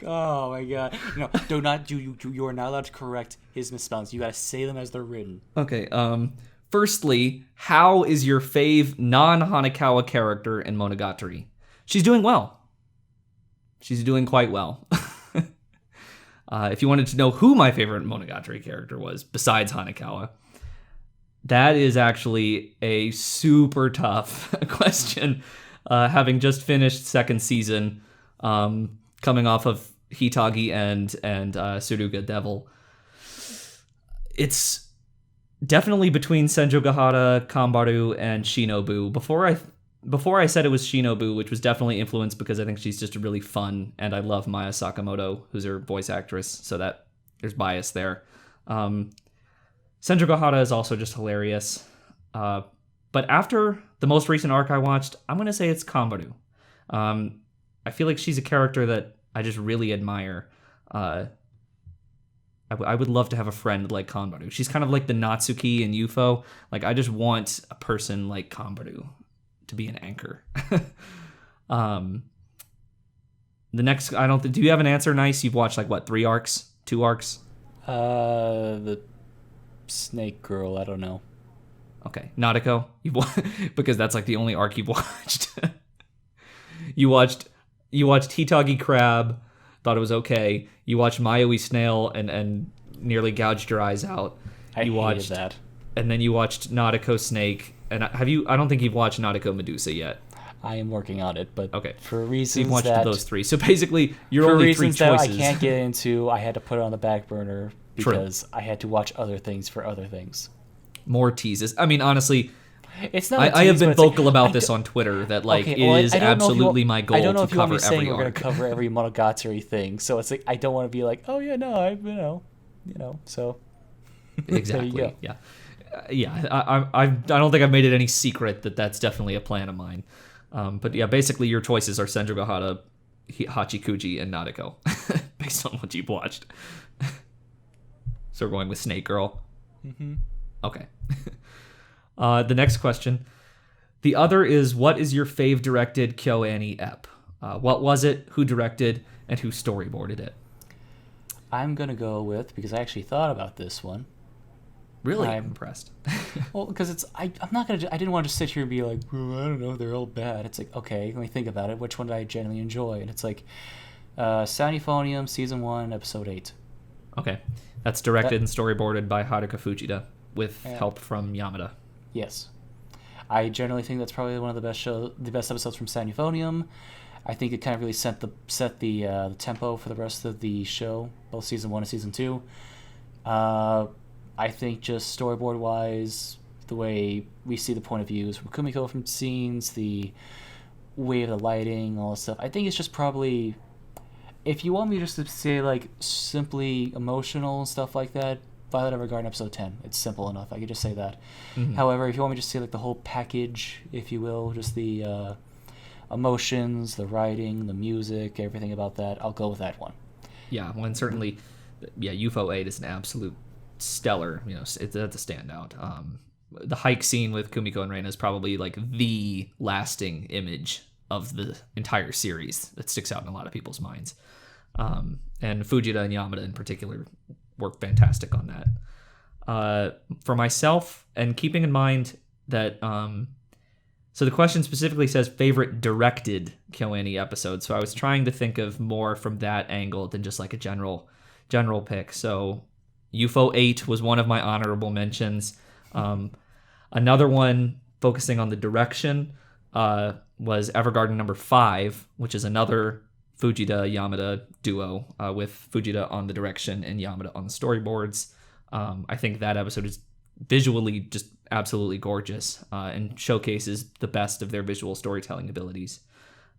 A: Oh my god! No, do not. You are not allowed to correct his misspellings. You gotta say them as they're written.
B: Okay. Firstly, how is your fave non-Hanekawa character in Monogatari? She's doing well. She's doing quite well. If you wanted to know who my favorite Monogatari character was, besides Hanekawa, that is actually a super tough question. Having just finished 2nd season, coming off of Hitagi and Suruga Devil, it's definitely between Senjo Gahara, Kambaru, and Shinobu. Before I said it was Shinobu, which was definitely influenced because I think she's just really fun, and I love Maya Sakamoto, who's her voice actress, so that there's bias there. Senjo Gahara is also just hilarious. But after the most recent arc I watched, I'm going to say it's Kambaru. I feel like she's a character that I just really admire. I would love to have a friend like Kanbaru. She's kind of like the Natsuki in UFO. Like, I just want a person like Kanbaru to be an anchor. The next, do you have an answer, Nice? You've watched like what, 3 arcs? 2 arcs?
A: The snake girl, I don't know.
B: Okay, Nadeko. Because that's like the only arc you've watched. You watched Hitagi Crab, thought it was okay. You watched Mayoi Snail and nearly gouged your eyes out.
A: I hated that.
B: And then you watched Nadeko Snake. And I don't think you've watched Nadeko Medusa yet.
A: I am working on it, but
B: okay.
A: For reasons
B: so you've watched
A: that...
B: those 3. So basically, you're only 3 choices.
A: For reasons that I can't get into, I had to put it on the back burner because I had to watch other things for other things.
B: More teases. I mean, honestly...
A: It's not.
B: I have been vocal about this on Twitter that it is absolutely my goal to cover every arc. I don't know if you want me saying we're going to cover every Monogatari thing, so it's like I don't want to be like, oh yeah, no, so exactly.
A: There you go.
B: Yeah. I don't think I've made it any secret that that's definitely a plan of mine. But yeah, basically your choices are Senjougahara, Hachikuji, and Nadeko, based on what you've watched. So we're going with Snake Girl.
A: Mm-hmm.
B: Okay. The next question. The other is, what is your fave directed KyoAni ep? What was it, who directed, and who storyboarded it?
A: I'm going to go with, because I actually thought about this one.
B: Really? I'm impressed.
A: Well, because I'm not going to, I didn't want to just sit here and be like, well, I don't know, they're all bad. It's like, okay, let me think about it. Which one did I genuinely enjoy? And it's like, Sound Euphonium, Season 1, Episode 8.
B: Okay. That's directed and storyboarded by Haruka Fujita, with help from Yamada.
A: Yes, I generally think that's probably one of the best episodes from Sound Euphonium. I think it kind of really set the tempo for the rest of the show, both Season 1 and Season 2. I think just storyboard wise, the way we see the point of views from Kumiko from scenes, the way of the lighting, all that stuff. I think it's just probably, if you want me just to say like simply emotional and stuff like that, Violet Evergarden episode 10. It's simple enough. I could just say that. Mm-hmm. However, if you want me to say like the whole package, if you will, just the emotions, the writing, the music, everything about that, I'll go with that one.
B: Yeah, well, and certainly, UFO 8 is an absolute stellar. That's a standout. The hike scene with Kumiko and Reina is probably like the lasting image of the entire series that sticks out in a lot of people's minds. And Fujita and Yamada in particular work fantastic on that. For myself, and keeping in mind that so the question specifically says favorite directed KyoAni episode, so I was trying to think of more from that angle than just like a general pick. So UFO 8 was one of my honorable mentions. Another one focusing on the direction was Evergarden number 5, which is another Fujita-Yamada duo, with Fujita on the direction and Yamada on the storyboards. I think that episode is visually just absolutely gorgeous and showcases the best of their visual storytelling abilities.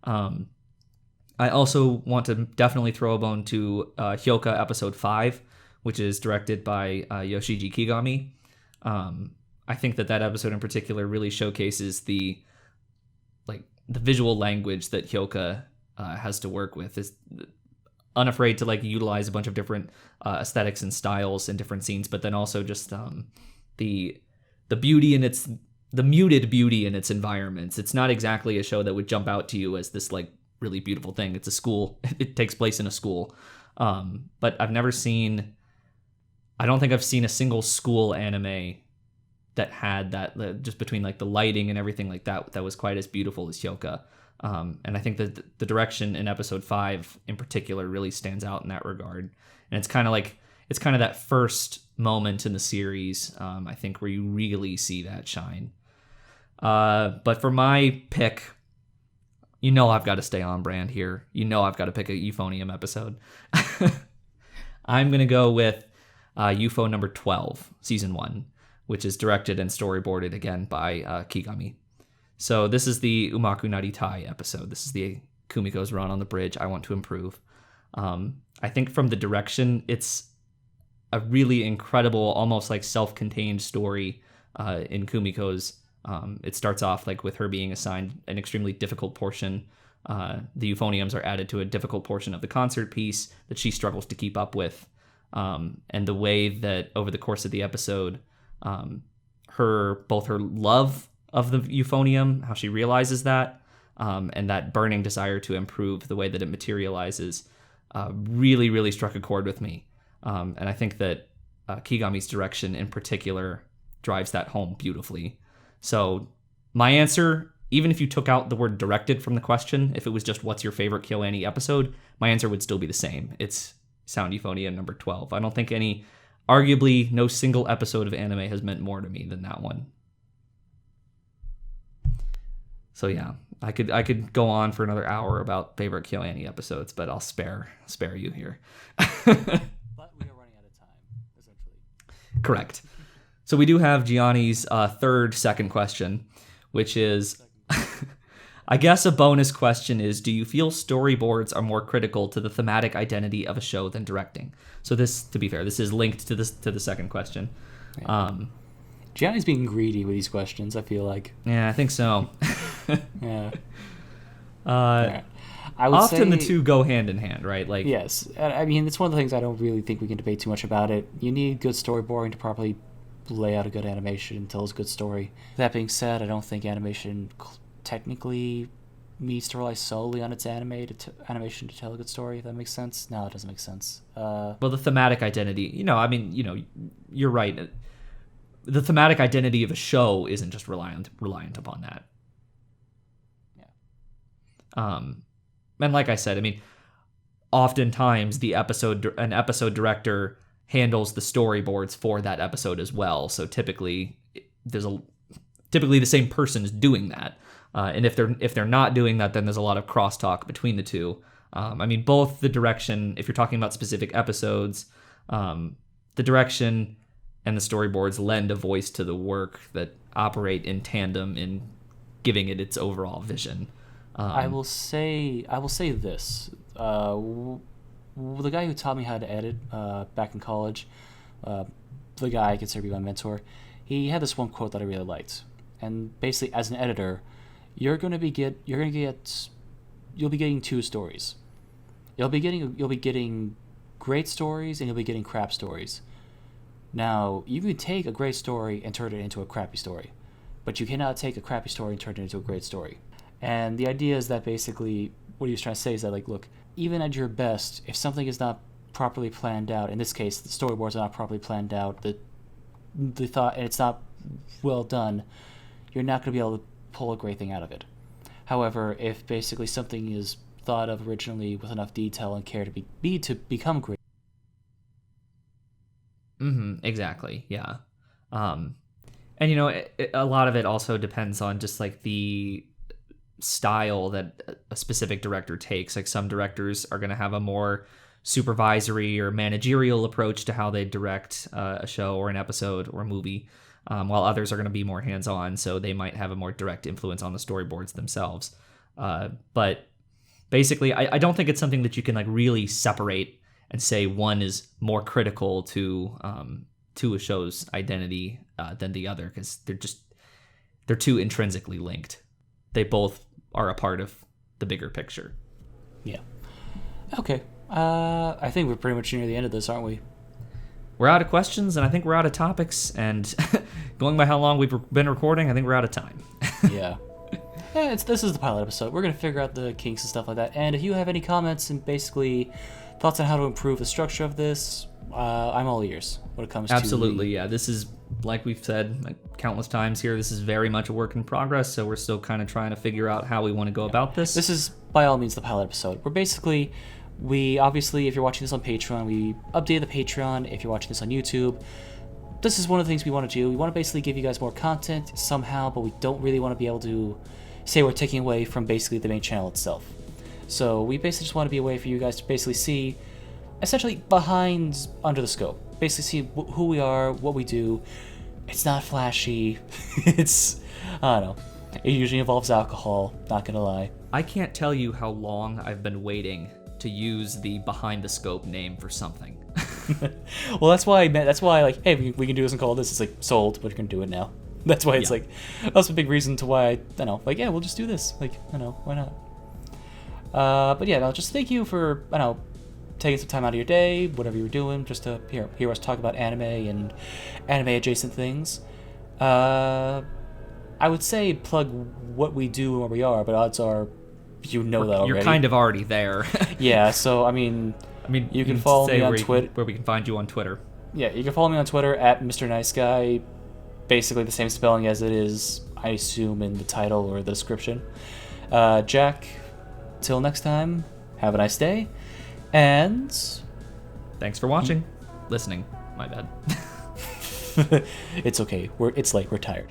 B: I also want to definitely throw a bone to Hyoka episode 5, which is directed by Yoshiji Kigami. I think that episode in particular really showcases the visual language that Hyoka has to work with, is unafraid to utilize a bunch of different aesthetics and styles in different scenes, but then also just the beauty in the muted beauty in its environments. It's not exactly a show that would jump out to you as this really beautiful thing. It's a school. It takes place in a school. But I don't think I've seen a single school anime that had that, just between the lighting and everything like that was quite as beautiful as Hyoka. And I think that the direction in episode 5 in particular really stands out in that regard. And it's kind of that first moment in the series, I think, where you really see that shine. But for my pick, I've got to stay on brand here. I've got to pick a Euphonium episode. I'm going to go with UFO number 12, season 1, which is directed and storyboarded again by Kigami. So this is the Umaku Naritai episode. This is the Kumiko's run on the bridge. I want to improve. I think from the direction, it's a really incredible, almost self-contained story in Kumiko's. It starts off with her being assigned an extremely difficult portion. The euphoniums are added to a difficult portion of the concert piece that she struggles to keep up with. and the way that over the course of the episode, both her love of the euphonium, how she realizes that, and that burning desire to improve, the way that it materializes, really, really struck a chord with me. And I think that Kigami's direction in particular drives that home beautifully. So my answer, even if you took out the word directed from the question, if it was just what's your favorite KyoAni episode, my answer would still be the same. It's Sound Euphonia number 12. I don't think arguably no single episode of anime has meant more to me than that one. So yeah, I could go on for another hour about favorite KyoAni episodes, but I'll spare you here.
A: But we are running out of time, essentially.
B: Correct. So we do have Gianni's second question, which is, I guess a bonus question is, do you feel storyboards are more critical to the thematic identity of a show than directing? So this, to be fair, this is linked to the second question.
A: Yeah. Gianni's being greedy with these questions, I feel like.
B: Yeah, I think so.
A: Yeah.
B: I would often say, the two go hand in hand, right? Like,
A: yes. I mean, it's one of the things I don't really think we can debate too much about it. You need good storyboarding to properly lay out a good animation and tell a good story. That being said, I don't think animation technically needs to rely solely on its animation to tell a good story, if that makes sense. No, it doesn't make sense.
B: Well, the thematic identity, you're right. The thematic identity of a show isn't just reliant upon that.
A: Yeah.
B: And like I said, I mean, oftentimes an episode director handles the storyboards for that episode as well. So typically the same person is doing that. And if they're not doing that, then there's a lot of crosstalk between the two. I mean, both the direction, if you're talking about specific episodes, the direction and the storyboards lend a voice to the work that operate in tandem in giving it its overall vision.
A: I will say this. The guy who taught me how to edit back in college, the guy I consider to be my mentor, he had this one quote that I really liked. And basically, as an editor, you'll be getting two stories. You'll be getting great stories and you'll be getting crap stories. Now, you can take a great story and turn it into a crappy story, but you cannot take a crappy story and turn it into a great story. And the idea is that basically what he was trying to say is that, like, look, even at your best, if something is not properly planned out, in this case, the storyboards are not properly planned out, the thought, and it's not well done, you're not going to be able to pull a great thing out of it. However, if basically something is thought of originally with enough detail and care to become great.
B: Exactly. Yeah. And a lot of it also depends on just like the style that a specific director takes. Like some directors are going to have a more supervisory or managerial approach to how they direct a show or an episode or a movie, while others are going to be more hands-on, so they might have a more direct influence on the storyboards themselves. But basically, I don't think it's something that you can like really separate and say one is more critical to a show's identity than the other, because they're too intrinsically linked. They both are a part of the bigger picture.
A: Yeah. Okay. I think we're pretty much near the end of this, aren't we?
B: We're out of questions, and I think we're out of topics. And going by how long we've been recording, I think we're out of time.
A: Yeah. Yeah, this is the pilot episode. We're going to figure out the kinks and stuff like that. And if you have any comments and basically thoughts on how to improve the structure of this, I'm all ears when it comes to...
B: Absolutely, yeah. This is, like we've said like countless times here, this is very much a work in progress, so we're still kind of trying to figure out how we want to go about this.
A: This is, by all means, the pilot episode. We obviously, if you're watching this on Patreon, we updated the Patreon. If you're watching this on YouTube, this is one of the things we want to do. We want to basically give you guys more content somehow, but we don't really want to be able to say we're taking away from basically the main channel itself. So we basically just want to be a way for you guys to basically see, essentially behind, under the scope. Basically see who we are, what we do. It's not flashy. It's, I don't know. It usually involves alcohol, not gonna lie.
B: I can't tell you how long I've been waiting to use the behind the scope name for something.
A: Well, that's why like, hey, we can do this and call this. It's like sold, but you're gonna do it now. That's why it's like, that's a big reason to why like, yeah, we'll just do this. Like, why not? But yeah, no, just thank you for, taking some time out of your day, whatever you're doing, just to hear us talk about anime and anime adjacent things. I would say plug what we do and where we are, but odds are you know that already.
B: You're kind of already there.
A: Yeah, so I mean, you can follow me on Twitter.
B: Where we can find you on Twitter.
A: Yeah, you can follow me on Twitter at Mr. Nice Guy. Basically the same spelling as it is, I assume, in the title or the description. Jack, till next time, have a nice day, and
B: thanks for watching, listening. My bad.
A: It's okay. It's late. We're tired.